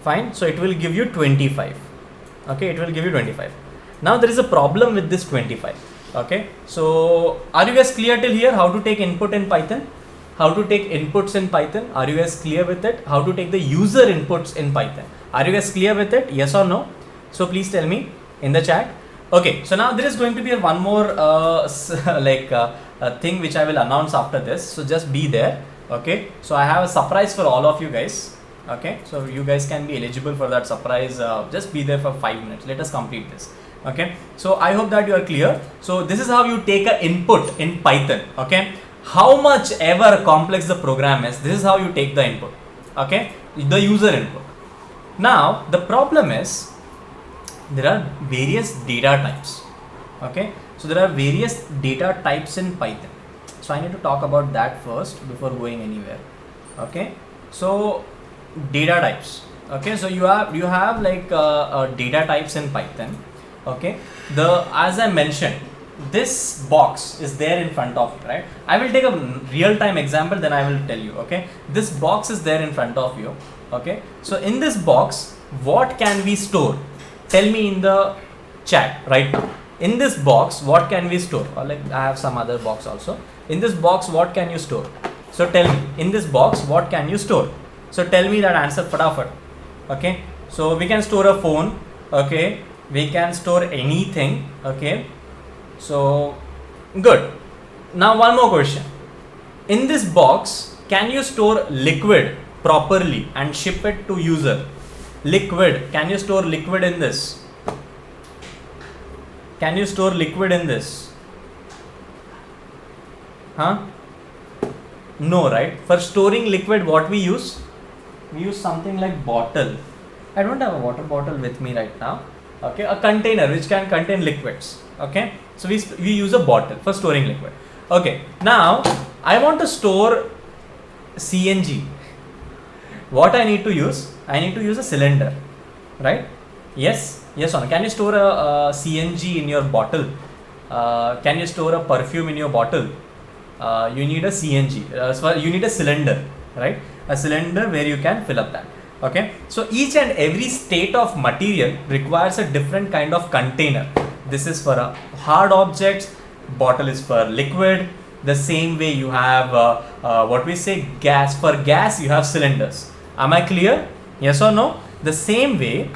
fine. So it will give you 25. Okay, it will give you 25. Now there is a problem with this 25. Okay, so are you guys clear till here how to take input in Python? How to take inputs in Python? Are you guys clear with it? How to take the user inputs in Python? Are you guys clear with it? Yes or no? So please tell me in the chat. Okay, so now there is going to be one more thing which I will announce after this. So just be there. Okay, so I have a surprise for all of you guys. Okay, so you guys can be eligible for that surprise. Just be there for 5 minutes. Let us complete this. Okay, so I hope that you are clear. So this is how you take an input in Python. Okay, how much ever complex the program is, this is how you take the input. Okay, the user input. Now the problem is there are various data types. Okay, so there are various data types in Python. So I need to talk about that first before going anywhere. Okay, so data types. Okay, so you have like data types in Python. Okay, as I mentioned, this box is there in front of you, right? I will take a real-time example, then I will tell you. Okay, this box is there in front of you. Okay, so in this box, what can we store? Tell me in the chat right now. In this box, what can we store? Or like I have some other box also. In this box, what can you store? So tell me, in this box, what can you store? So tell me that answer fatafat. Okay, so we can store a phone. Okay, we can store anything. Okay, so good. Now one more question. In this box, can you store liquid properly and ship it to user? Liquid, can you store liquid in this? Can you store liquid in this? Huh? No, right? For storing liquid, what we use? We use something like bottle. I don't have a water bottle with me right now. Okay, a container which can contain liquids. Okay, so we use a bottle for storing liquid. Okay, now I want to store CNG. What I need to use? I need to use a cylinder, right? Yes or no? Can you store a CNG in your bottle? Can you store a perfume in your bottle? You need a CNG. So you need a cylinder, right? A cylinder where you can fill up that. Okay, so each and every state of material requires a different kind of container. This is for a hard objects, bottle is for liquid. The same way you have what we say gas. For gas you have cylinders. Am I clear? Yes or no? The same way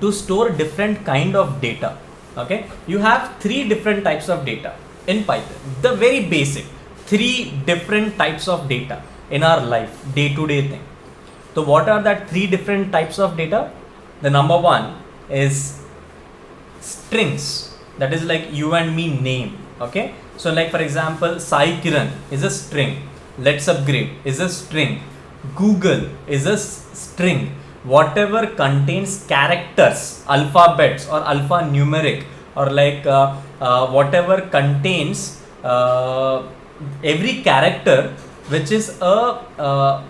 to store different kind of data. Okay, you have 3 different types of data in Python. The very basic 3 different types of data in our life, day-to-day thing. So what are that 3 different types of data? The number 1 is strings. That is like you and me name. Okay, so like for example, Sai Kiran is a string. LetsUpgrade is a string. Google is a string. Whatever contains characters, alphabets or alphanumeric, or like whatever contains every character which is a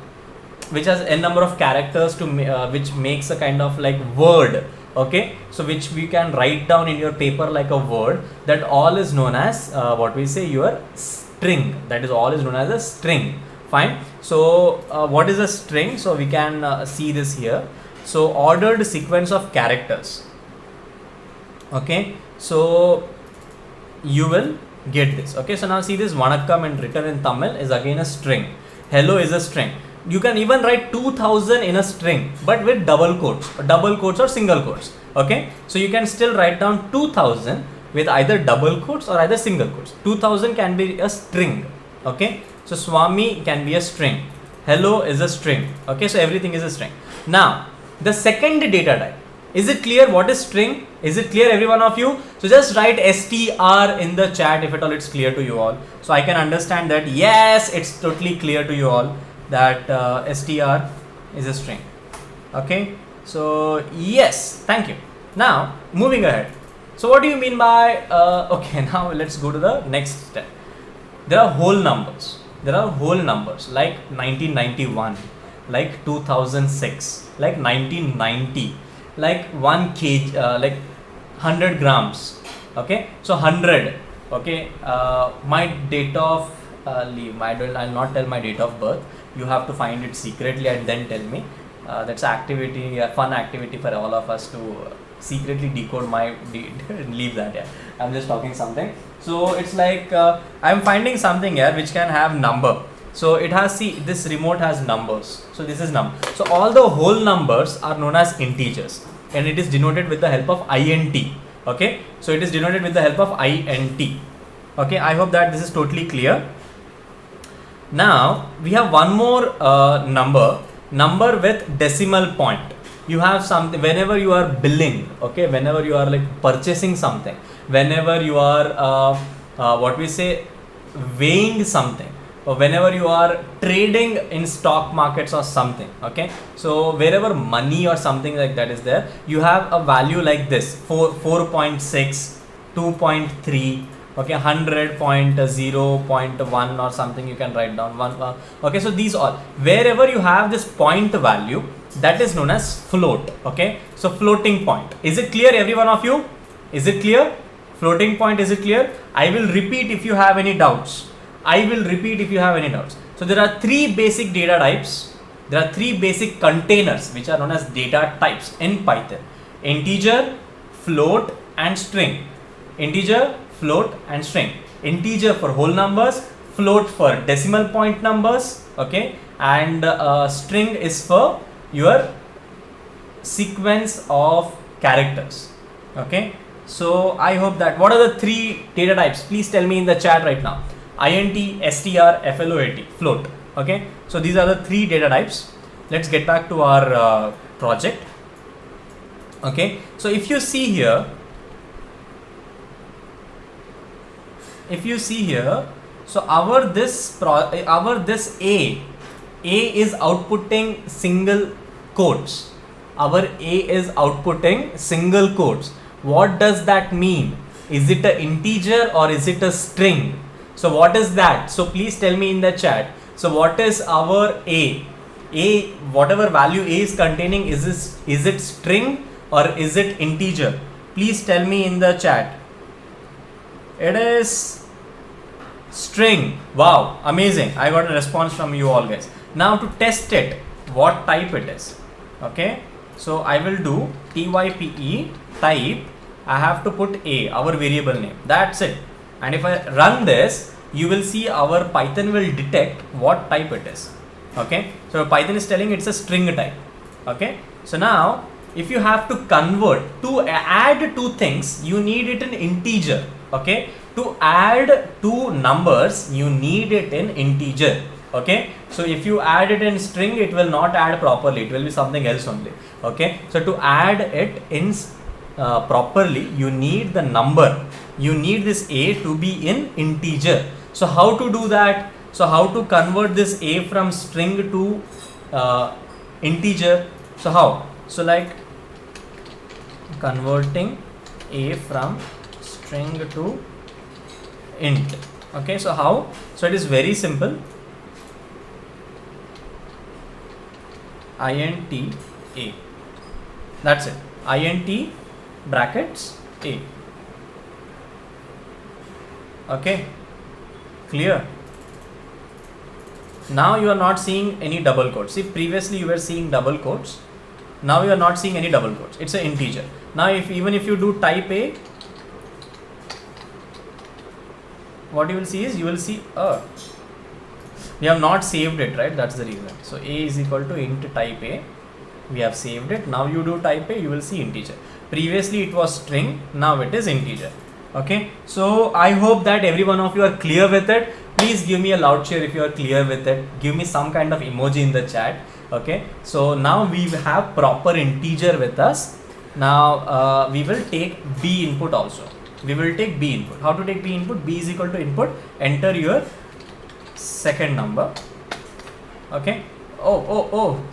which has n number of characters to which makes a kind of like word. Okay, so which we can write down in your paper like a word, that all is known as what we say your string. That is all is known as a string. Fine. So what is a string? So we can see this here. So ordered sequence of characters. Okay, so you will get this. Okay, so now see this vanakkam and written in Tamil is again a string. Hello is a string. You can even write 2000 in a string, but with double quotes or single quotes. Okay, so you can still write down 2000 with either double quotes or either single quotes. 2000 can be a string. Okay, so Swami can be a string. Hello is a string. Okay, so everything is a string. Now the second data type. Is it clear what is string? Is it clear every one of you? So just write str in the chat if at all it's clear to you all. So I can understand that yes, it's totally clear to you all that str is a string. Okay, so yes, thank you. Now moving ahead. So what do you mean by okay, now let's go to the next step. There are whole numbers. There are whole numbers like 1991, like 2006, like 1990, like 1 kg, like 100 grams. Okay, so 100. Okay, my date of leave. I'll not tell my date of birth. You have to find it secretly and then tell me. That's an activity, a fun activity for all of us to secretly decode my leave that. Yeah, I'm just talking something. So it's like I'm finding something here which can have number. So it has, see, this remote has numbers. So this is number. So all the whole numbers are known as integers, and it is denoted with the help of int. Okay, so it is denoted with the help of int. Okay, I hope that this is totally clear. Now we have one more number with decimal point. You have something whenever you are billing. Okay, whenever you are like purchasing something, whenever you are what we say, weighing something, or whenever you are trading in stock markets or something. Okay, so wherever money or something like that is there, you have a value like this: 4.6, 2.3. Okay, 100.0.1 or something you can write down. Okay, so these all, wherever you have this point value, that is known as float. Okay, so floating point. Is it clear, every one of you? Is it clear? Floating point, is it clear? I will repeat if you have any doubts. So there are three basic data types. There are three basic containers which are known as data types in Python: integer, float, and string. Integer, float, and string. Integer for whole numbers, float for decimal point numbers. Okay, and string is for your sequence of characters. Okay, so I hope that, what are the three data types? Please tell me in the chat right now. int, str, float, float. Okay, so these are the three data types. Let's get back to our project. Okay, so if you see here, so our this A is outputting single quotes. Our A is outputting single quotes. What does that mean? Is it an integer or is it a string? So what is that? So please tell me in the chat. So what is our A? Whatever value A is containing, is it string or is it integer? Please tell me in the chat. It is string. Wow, amazing. I got a response from you all guys. Now to test it, what type it is. Okay, so I will do type type. I have to put A, our variable name. That's it. And if I run this, you will see our Python will detect what type it is. Okay, so Python is telling it's a string type. Okay, so now if you have to convert, to add two things, you need it in integer. Okay, to add two numbers, you need it in integer. Okay, so if you add it in string, it will not add properly, it will be something else only. Okay, so to add it in properly, you need the number, you need this A to be in integer. So how to do that? So how to convert this A from string to integer? So how? So like converting A from string to int. Okay, so how? So it is very simple. int A. That's it. int brackets A. Okay, clear? Now you are not seeing any double quotes. See, previously you were seeing double quotes. Now you are not seeing any double quotes. It's an integer. Now even if you do type A, what you will see is, you will see we have not saved it, right? That's the reason. So A is equal to int type A, we have saved it. Now you do type A, you will see integer. Previously it was string, now it is integer. Okay, so I hope that every one of you are clear with it. Please give me a loud cheer if you are clear with it. Give me some kind of emoji in the chat. Okay, so now we have proper integer with us. Now we will take B input also. We will take B input. How to take B input? B is equal to input, enter your second number. Okay. Oh.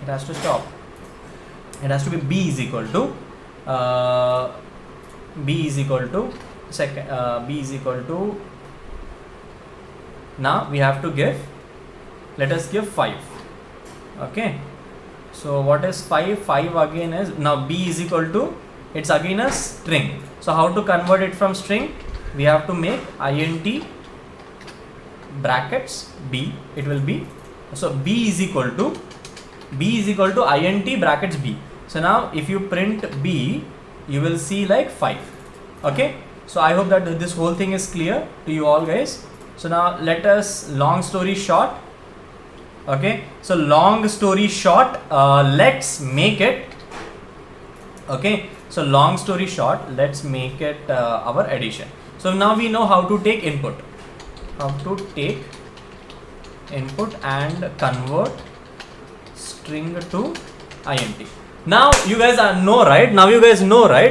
It has to stop. It has to be B is equal to now we have to give, let us give 5. Okay, so what is 5? 5 again is, now B is equal to, it's again a string. So how to convert it from string? We have to make int brackets B, it will be, so B is equal to int brackets B. So now if you print B, you will see like 5. Okay, so I hope that this whole thing is clear to you all guys. So now let us, long story short, okay, so long story short, let's make it, okay, so long story short, let's make it our addition. So now we know how to take input, and convert string to int. Now you guys know, right?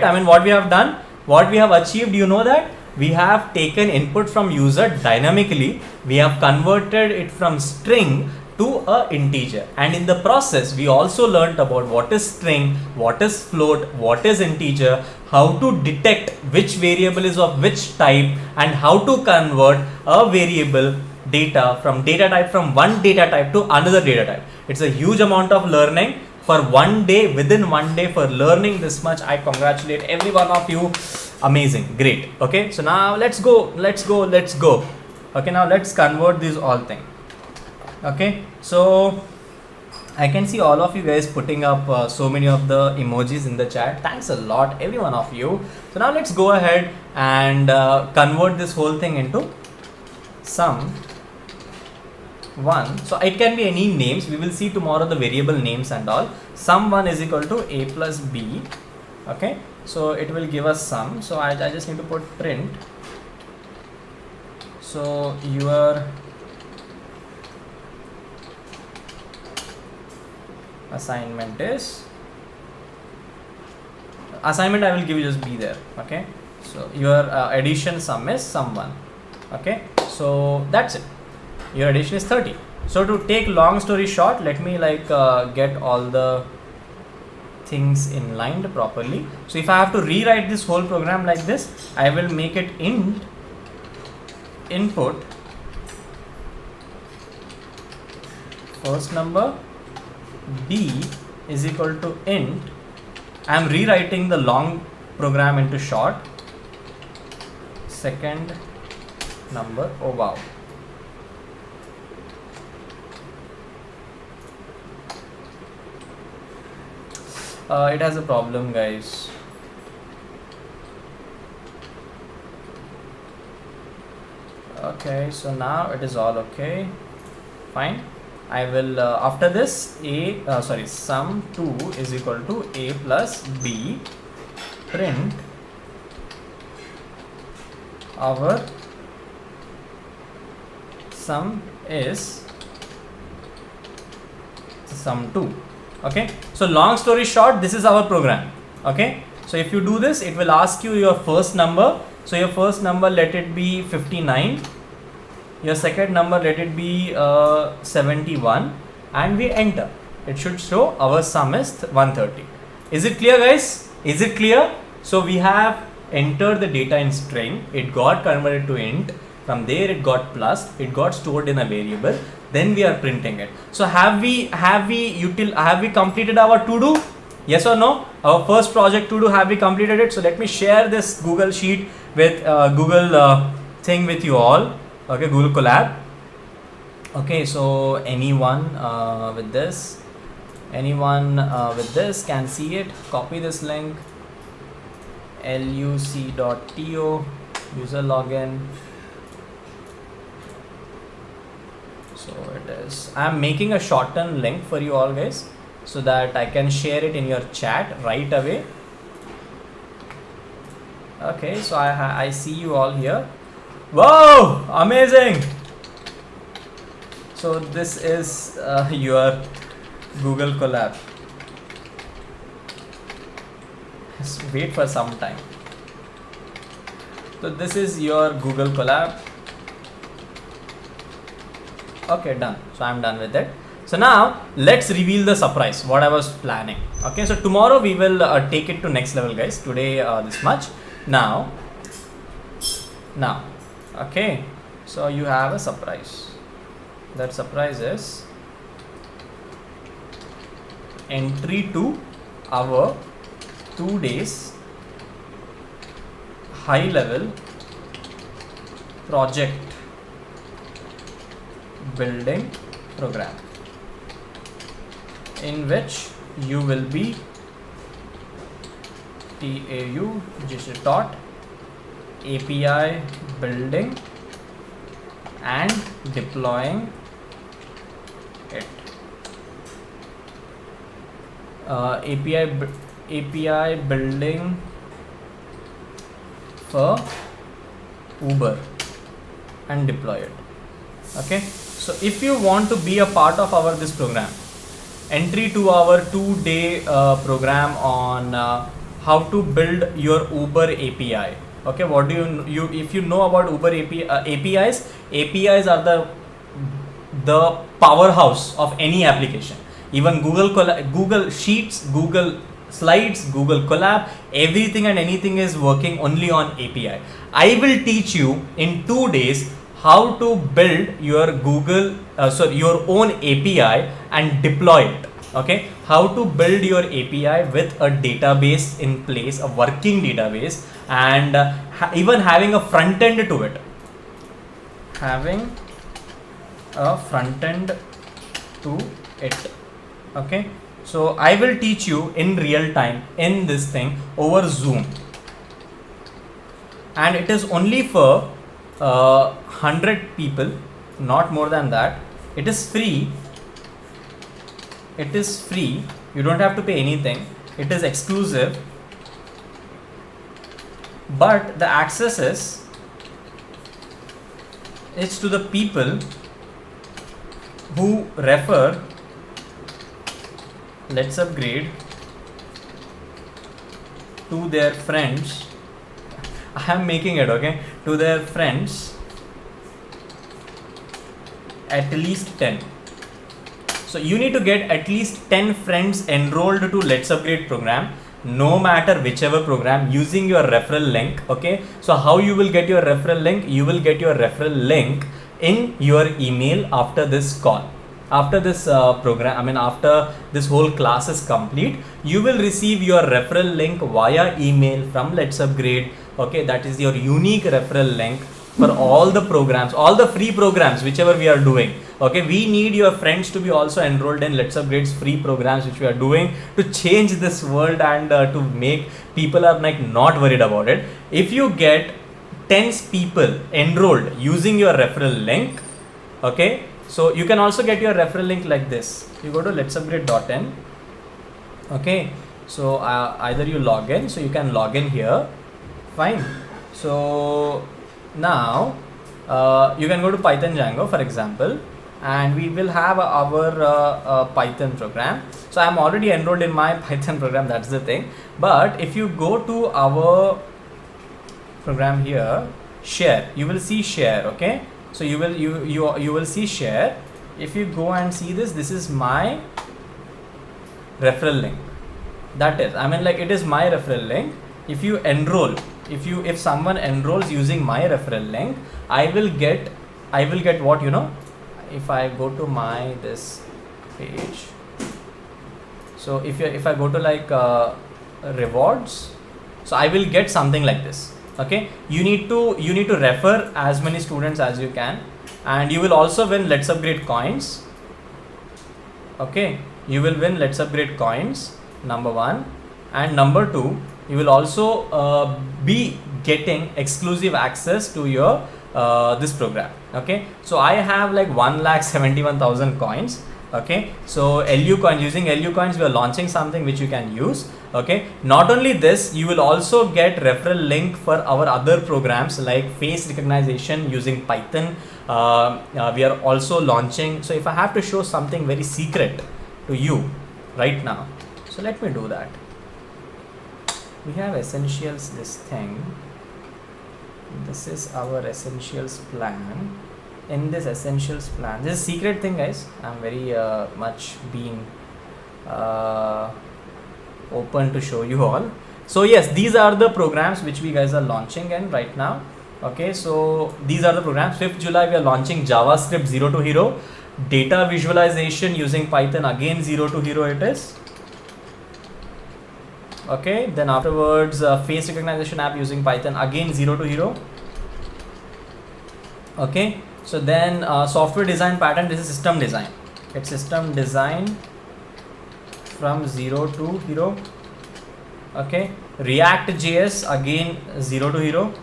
I mean, what we have done, what we have achieved, you know that we have taken input from user dynamically, we have converted it from string to a integer, and in the process we also learnt about what is string, what is float, what is integer, how to detect which variable is of which type, and how to convert a variable data from one data type to another data type. It's a huge amount of learning. For within one day for learning this much, I congratulate every one of you. Amazing, great. Okay, so now let's go. Okay, now let's convert this all thing. Okay, so I can see all of you guys putting up so many of the emojis in the chat. Thanks a lot, every one of you. So now let's go ahead and convert this whole thing into sum 1. So it can be any names. We will see tomorrow the variable names and all. Sum 1 is equal to a plus b. Okay, so it will give us sum. So I just need to put print. So your assignment I will give you just b there. Okay, so your addition sum is sum 1. Okay, so that's it. Your addition is 30. So to take long story short, let me get all the things in line properly. So if I have to rewrite this whole program like this, I will make it int input first number, b is equal to int. I am rewriting the long program into short, second number. Oh wow. It has a problem, guys. Okay, so now it is all okay. Fine. I will after this sum 2 is equal to a plus b, print our sum is sum 2. Okay, so long story short, this is our program. Okay, so if you do this, it will ask you your first number. So your first number, let it be 59. Your second number, let it be 71, and we enter. It should show our sum is 130. Is it clear, guys? Is it clear? So we have entered the data in string. It got converted to int. From there it got plus. It got stored in a variable. Then we are printing it. So have we completed our to do? Yes or no? Our first project to do, have we completed it? So let me share this Google sheet with Google thing with you all. Okay, Google Colab. Okay, so anyone with this, Anyone with this can see it. Copy this link, luc.to, user login. So it is, I'm making a shortened link for you all guys so that I can share it in your chat right away. Okay, so I see you all here. Wow, amazing. So this is your Google Colab. Just wait for some time. So this is your Google Colab. Okay, done. So I'm done with it. So now let's reveal the surprise what I was planning. Okay, so tomorrow we will take it to next level guys. Today this much. Now okay, so you have a surprise. That surprise is entry to our 2 days high level project building program, in which you will be just taught API building and deploying it. API building for Uber and deploy it. Okay, so if you want to be a part of our this program, entry to our 2-day program on how to build your Uber API. Okay, what do you if you know about Uber APIs are the powerhouse of any application. Even Google Sheets, Google Slides, Google Colab, everything and anything is working only on API. I will teach you in 2 days how to build your your own API and deploy it. Okay, how to build your API with a database in place, a working database, and even having a front end to it. Having a front end to it. Okay, so I will teach you in real time in this thing over Zoom, and it is only for 100 people, not more than that. It is free. It is free. You don't have to pay anything. It is exclusive, but the access is it's to the people who refer LetsUpgrade to their friends. I am making it, okay, to their friends, at least 10. So you need to get at least 10 friends enrolled to LetsUpgrade program, no matter whichever program, using your referral link. Okay, so how you will get your referral link? You will get your referral link in your email after this call. After this program, after this whole class is complete, you will receive your referral link via email from LetsUpgrade. Okay, that is your unique referral link for all the programs, all the free programs, whichever we are doing. Okay, we need your friends to be also enrolled in LetsUpgrade's free programs, which we are doing to change this world and to make people are like not worried about it. If you get 10 people enrolled using your referral link, okay, so you can also get your referral link like this. You go to letsupgrade.in. Okay, so either you log in, so you can log in here. Fine. So now you can go to Python Django, for example, and we will have our Python program. So I'm already enrolled in my Python program, that's the thing. But if you go to our program here, share, you will see share. Okay, so you will see share. If you go and see this is my referral link. That is, it is my referral link. If you enroll, if someone enrolls using my referral link, I will get what, if I go to my this page. So if I go to like rewards, so I will get something like this. Okay, you need to refer as many students as you can, and you will also win LetsUpgrade coins. Okay, you will win Let's Upgrade coins, number 1, and number 2, you will also be getting exclusive access to your this program. Okay, so I have like 1,71,000 coins. Okay, so LU coins, using LU coins we are launching something which you can use. Okay, not only this, you will also get referral link for our other programs like face recognition using Python. We are also launching. So if I have to show something very secret to you right now, so let me do that. We have essentials, this thing. This is our essentials plan. In this essentials plan, this is secret thing, guys. I'm very much being open to show you all. So yes, these are the programs which we guys are launching in right now. Okay, so these are the programs. 5th July we are launching JavaScript 0 to hero, data visualization using Python, again 0 to hero it is. Okay, then afterwards face recognition app using Python, again 0 to hero. Okay, so then software design pattern, this is system design. It's system design from 0 to hero. Okay, React JS, again 0 to hero.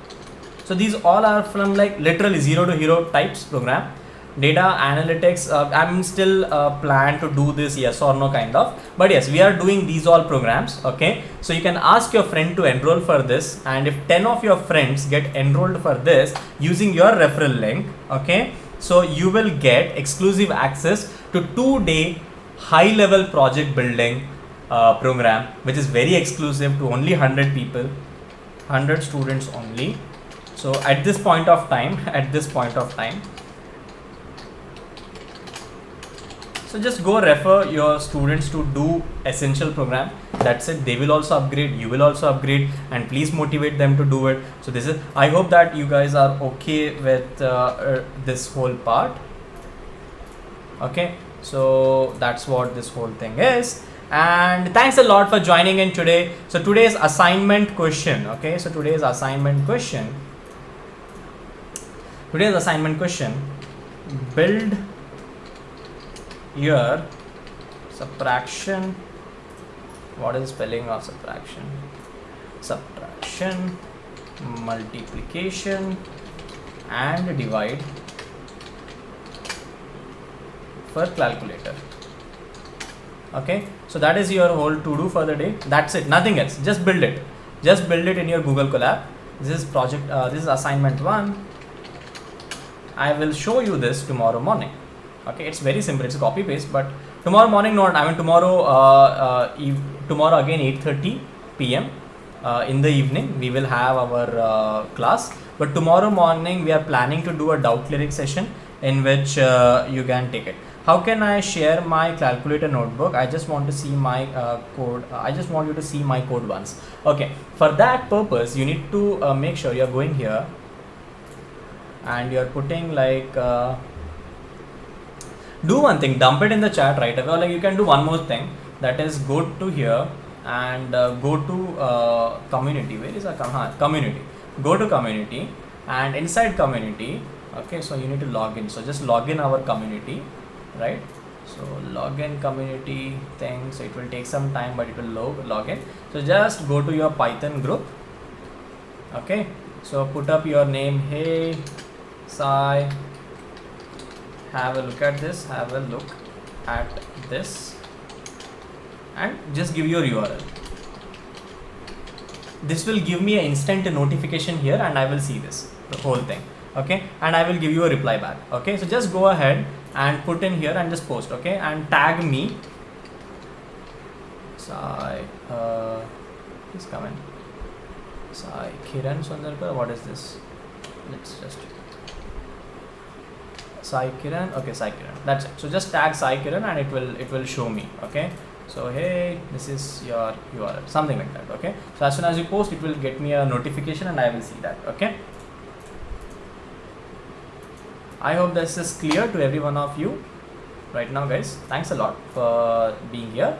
So these all are from like literally 0 to hero types program. Data analytics, I'm still plan to do this yes or no kind of, but yes, we are doing these all programs. Okay, so you can ask your friend to enroll for this, and if 10 of your friends get enrolled for this using your referral link, okay, so you will get exclusive access to 2-day high level project building program, which is very exclusive to only 100 people, 100 students only. So at this point of time, so just go refer your students to do essential program. That's it. They will also upgrade, you will also upgrade, and please motivate them to do it. So this is, I hope that you guys are okay with this whole part. Okay, so that's what this whole thing is. And thanks a lot for joining in today. So today's assignment question. Okay, so today's assignment question, build your subtraction. What is the spelling of subtraction? Subtraction, multiplication, and divide for calculator. Okay, so that is your whole to do for the day. That's it, nothing else. Just build it. Just build it in your Google Colab. This is project. This is assignment 1. I will show you this tomorrow morning. Okay, it's very simple. It's a copy paste, but tomorrow morning, not. I mean tomorrow. Tomorrow again 8:30 p.m. In the evening we will have our class. But tomorrow morning we are planning to do a doubt clearing session in which you can take it. How can I share my calculator notebook? I just want to see my code. I just want you to see my code once. Okay, for that purpose you need to make sure you're going here and you're putting like do one thing, dump it in the chat right away. Or like you can do one more thing, that is go to here and go to community. Where is our community? Go to community, and inside community, okay, so you need to log in. So just log in our community, right? So log in community thing. So it will take some time, but it will log in. So just go to your Python group. Okay, so put up your name. Hey Sai, have a look at this, and just give your URL. This will give me an instant notification here, and I will see this, the whole thing. Okay, and I will give you a reply back. Okay, so just go ahead and put in here and just post. Okay, and tag me. Sai, please come in. Sai Kiran Sundarkar. What is this? Let's just Sai Kiran. Okay, Sai Kiran. That's it. So just tag Sai Kiran and it will show me. Okay. So hey, this is your URL, something like that. Okay. So as soon as you post, it will get me a notification and I will see that. Okay. I hope this is clear to every one of you right now, guys. Thanks a lot for being here.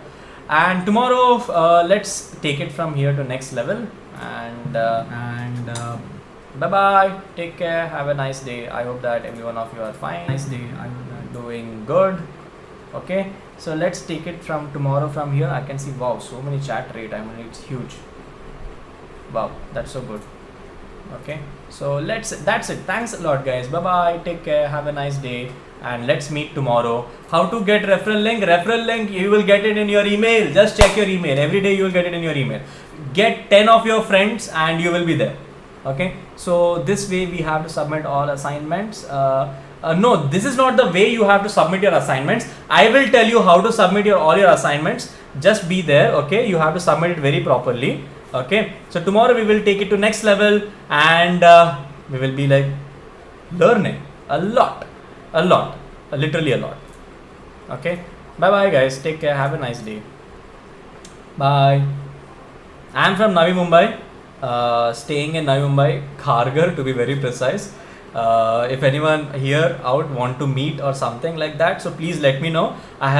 And tomorrow, let's take it from here to next level. And bye bye. Take care. Have a nice day. I hope that every one of you are fine. Nice day. I'm doing good. Okay. So let's take it from tomorrow. From here I can see, wow, so many chat rate. I mean, it's huge. Wow, that's so good. Okay, so that's it. Thanks a lot, guys. Bye bye, take care, have a nice day, and let's meet tomorrow. How to get referral link? You will get it in your email. Just check your email every day. You will get it in your email. Get 10 of your friends and you will be there. Okay, so this way we have to submit all assignments. No, this is not the way you have to submit your assignments. I will tell you how to submit all your assignments. Just be there. Okay, you have to submit it very properly. Okay, so tomorrow we will take it to next level, and we will be like learning a lot, literally a lot. Okay, bye bye guys, take care, have a nice day, bye. I am from Navi Mumbai, staying in Navi Mumbai, Kharghar to be very precise. If anyone here out want to meet or something like that, so please let me know. I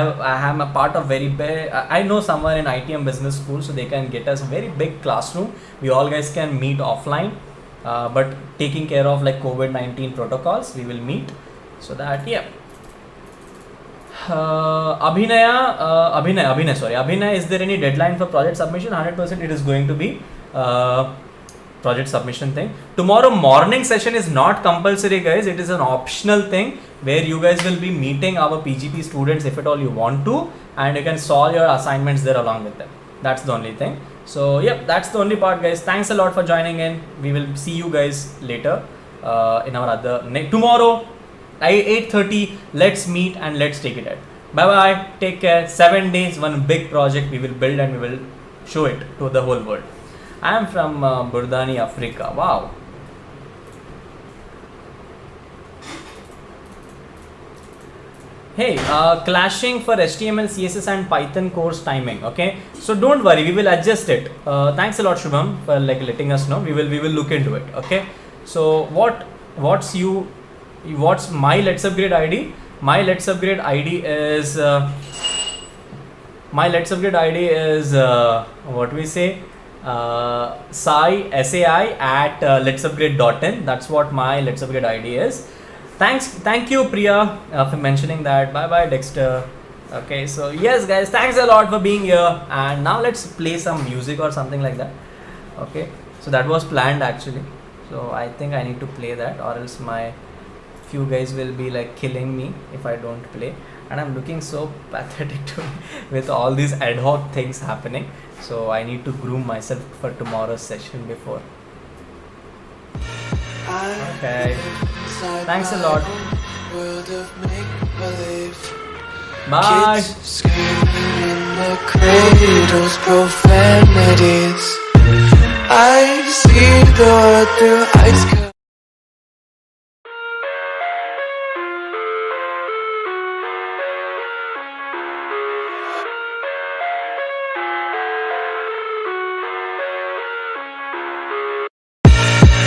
am a part of very big, I know someone in ITM business school, so they can get us a very big classroom. We all guys can meet offline, but taking care of like COVID-19 protocols, we will meet, so that yeah. Abhinay, is there any deadline for project submission? 100% it is going to be project submission thing. Tomorrow morning session is not compulsory, guys. It is an optional thing where you guys will be meeting our PGP students if at all you want to, and you can solve your assignments there along with them. That's the only thing. So yep, that's the only part, guys. Thanks a lot for joining in. We will see you guys later in our other tomorrow 8:30. Let's meet and let's take it ahead. Bye bye, take care. 7 days, one big project we will build and we will show it to the whole world. I am from Burdani, Africa. Wow. Hey, clashing for HTML, CSS and Python course timing. Okay, so don't worry, we will adjust it. Thanks a lot, Shubham, for like letting us know. We will look into it. Okay, so what's my Let's Upgrade ID? My Let's Upgrade ID is what we say, sai at letsupgrade.in. That's what my Let's Upgrade ID is. Thank you Priya for mentioning that. Bye bye Dexter. Okay, so yes guys, thanks a lot for being here, and now let's play some music or something like that. Okay, so that was planned actually, so I think I need to play that, or else my few guys will be like killing me if I don't play, and I'm looking so pathetic to with all these ad hoc things happening, so I need to groom myself for tomorrow's session before. Okay, thanks a lot. Bye. Kids screaming in the cradles, profanities. I see the world through ice cream.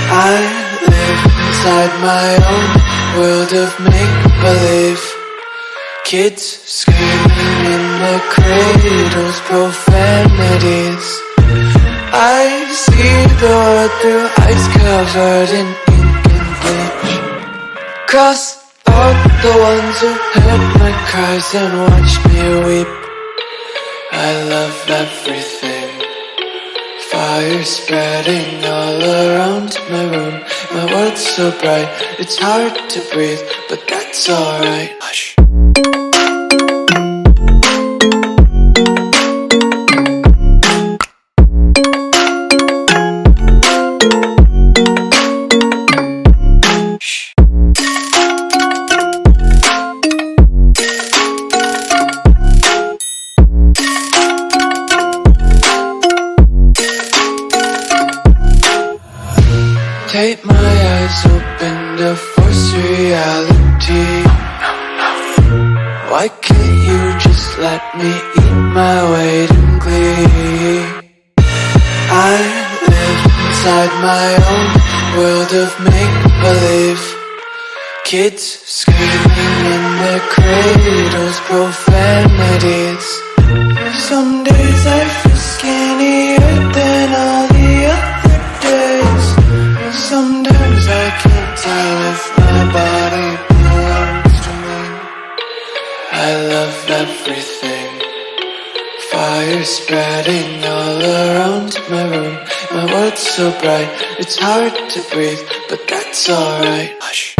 I live inside my own world of make-believe. Kids screaming in the cradles, profanities. I see the world through ice covered in ink and bleach. Cross out the ones who heard my cries and watched me weep. I love everything. Fire spreading all around my room. My world's so bright, it's hard to breathe, but that's alright. Hush. Tape my eyes open to force reality. Why can't you just let me eat my weight in glee? I live inside my own world of make-believe. Kids screaming in their cradles, profanities. Some days I feel skinnier than all the other days. Sometimes I can't tell if my body belongs to me. I love everything. so bright, it's hard to breathe, but that's alright. Hush.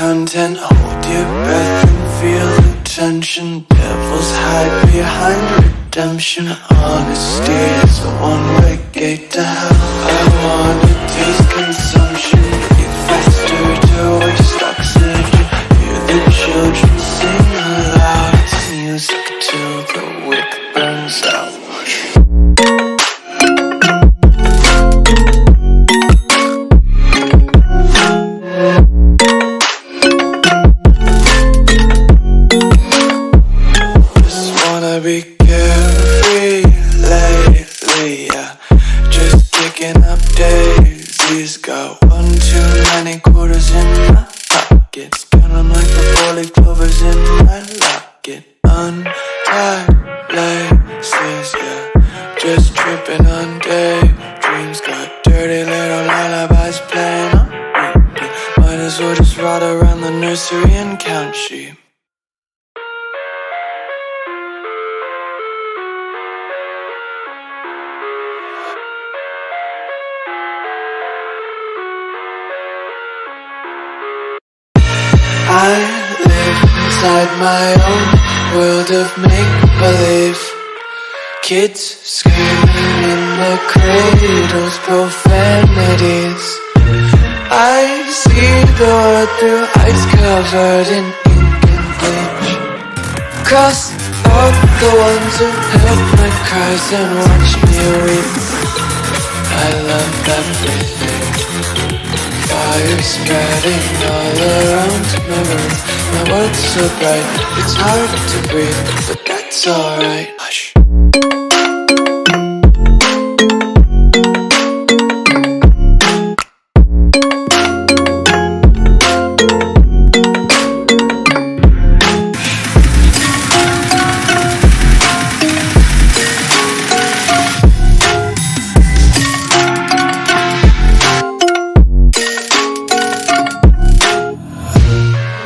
Content, hold your breath and feel the tension. Devils hide behind redemption. Honesty is a one-way gate to hell. I wanna taste consumption. Eat faster to waste oxygen. Hear the children sing aloud. It's music till the wick burns out. Be carefree lately, yeah. Just picking up daisies. Got one too many quarters in my pockets. Count 'em like the 4-leaf clovers in my locket. Untied laces, yeah. Just tripping on daydreams. Got dirty little lullabies playing on repeat. Might as well just ride around the nursery and count sheep. I live inside my own world of make-believe. Kids screaming in the cradles, profanities. I see the world through eyes covered in ink and bleach. Cross out the ones who heard my cries and watch me weep. I love everything. Fire spreading all around my room. My world's so bright, it's hard to breathe, but that's alright. Hush.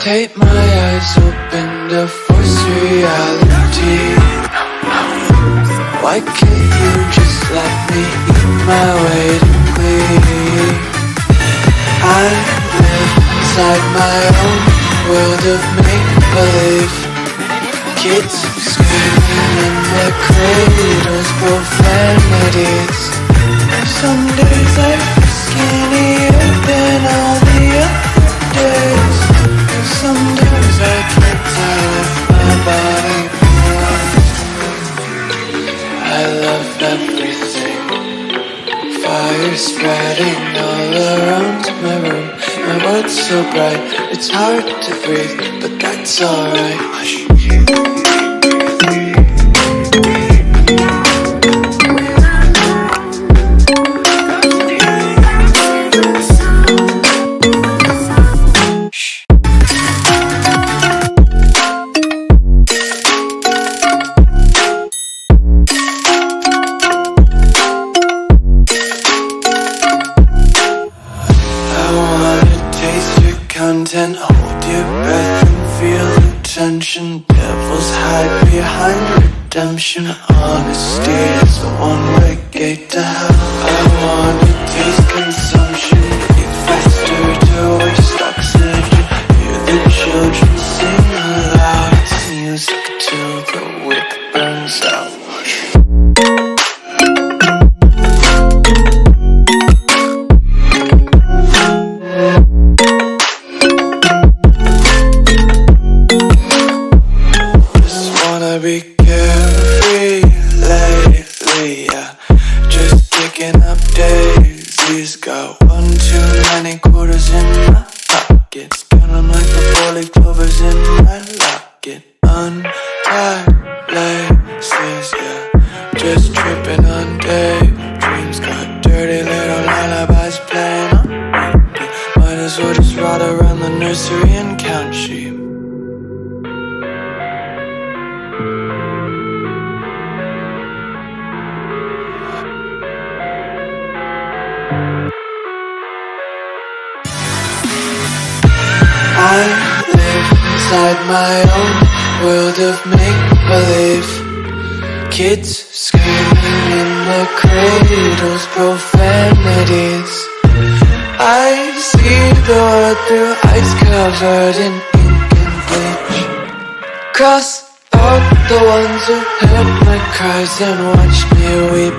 Take my eyes open to force reality. Why can't you just let me eat my weight in glee? I live inside my own world of make-believe. Kids screaming in their cradles, profanities. Some days I feel skinnier than all the other days. Some days I can't tell if my body belongs. I love everything. Fire spreading all around my room. My world's so bright, it's hard to breathe, but that's alright. Hush. Content, hold your breath and feel the tension. Devils hide behind redemption. Honesty is a one-way gate to hell. I wanna taste consumption. Eat faster to waste oxygen. Hear the children sing aloud. It's music till the wick burns out. Be carefree lately, yeah. Just picking up daisies. Got one too many quarters in my pockets. Count 'em like the 4-leaf clovers in my locket. Untied sheep. I live inside my own world of make-believe. Kids screaming in their cradles, profanities. I see the world through eyes covered in ink and bleach. Cross out the ones who heard my cries and watched me weep.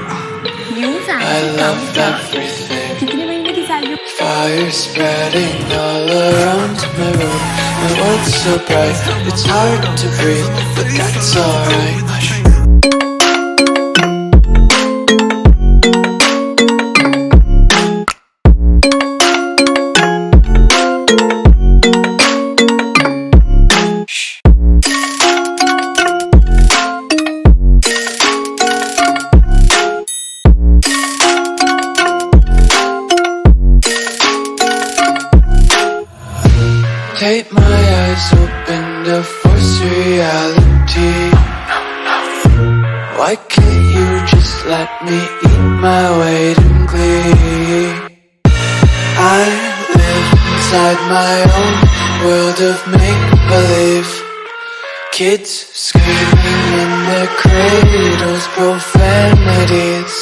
I love everything. Fire spreading all around my room. My world's so bright, it's hard to breathe, but that's alright. Take my eyes open to force reality. Why can't you just let me eat my weight in glee? I live inside my own world of make-believe. Kids screaming in their cradles, profanities.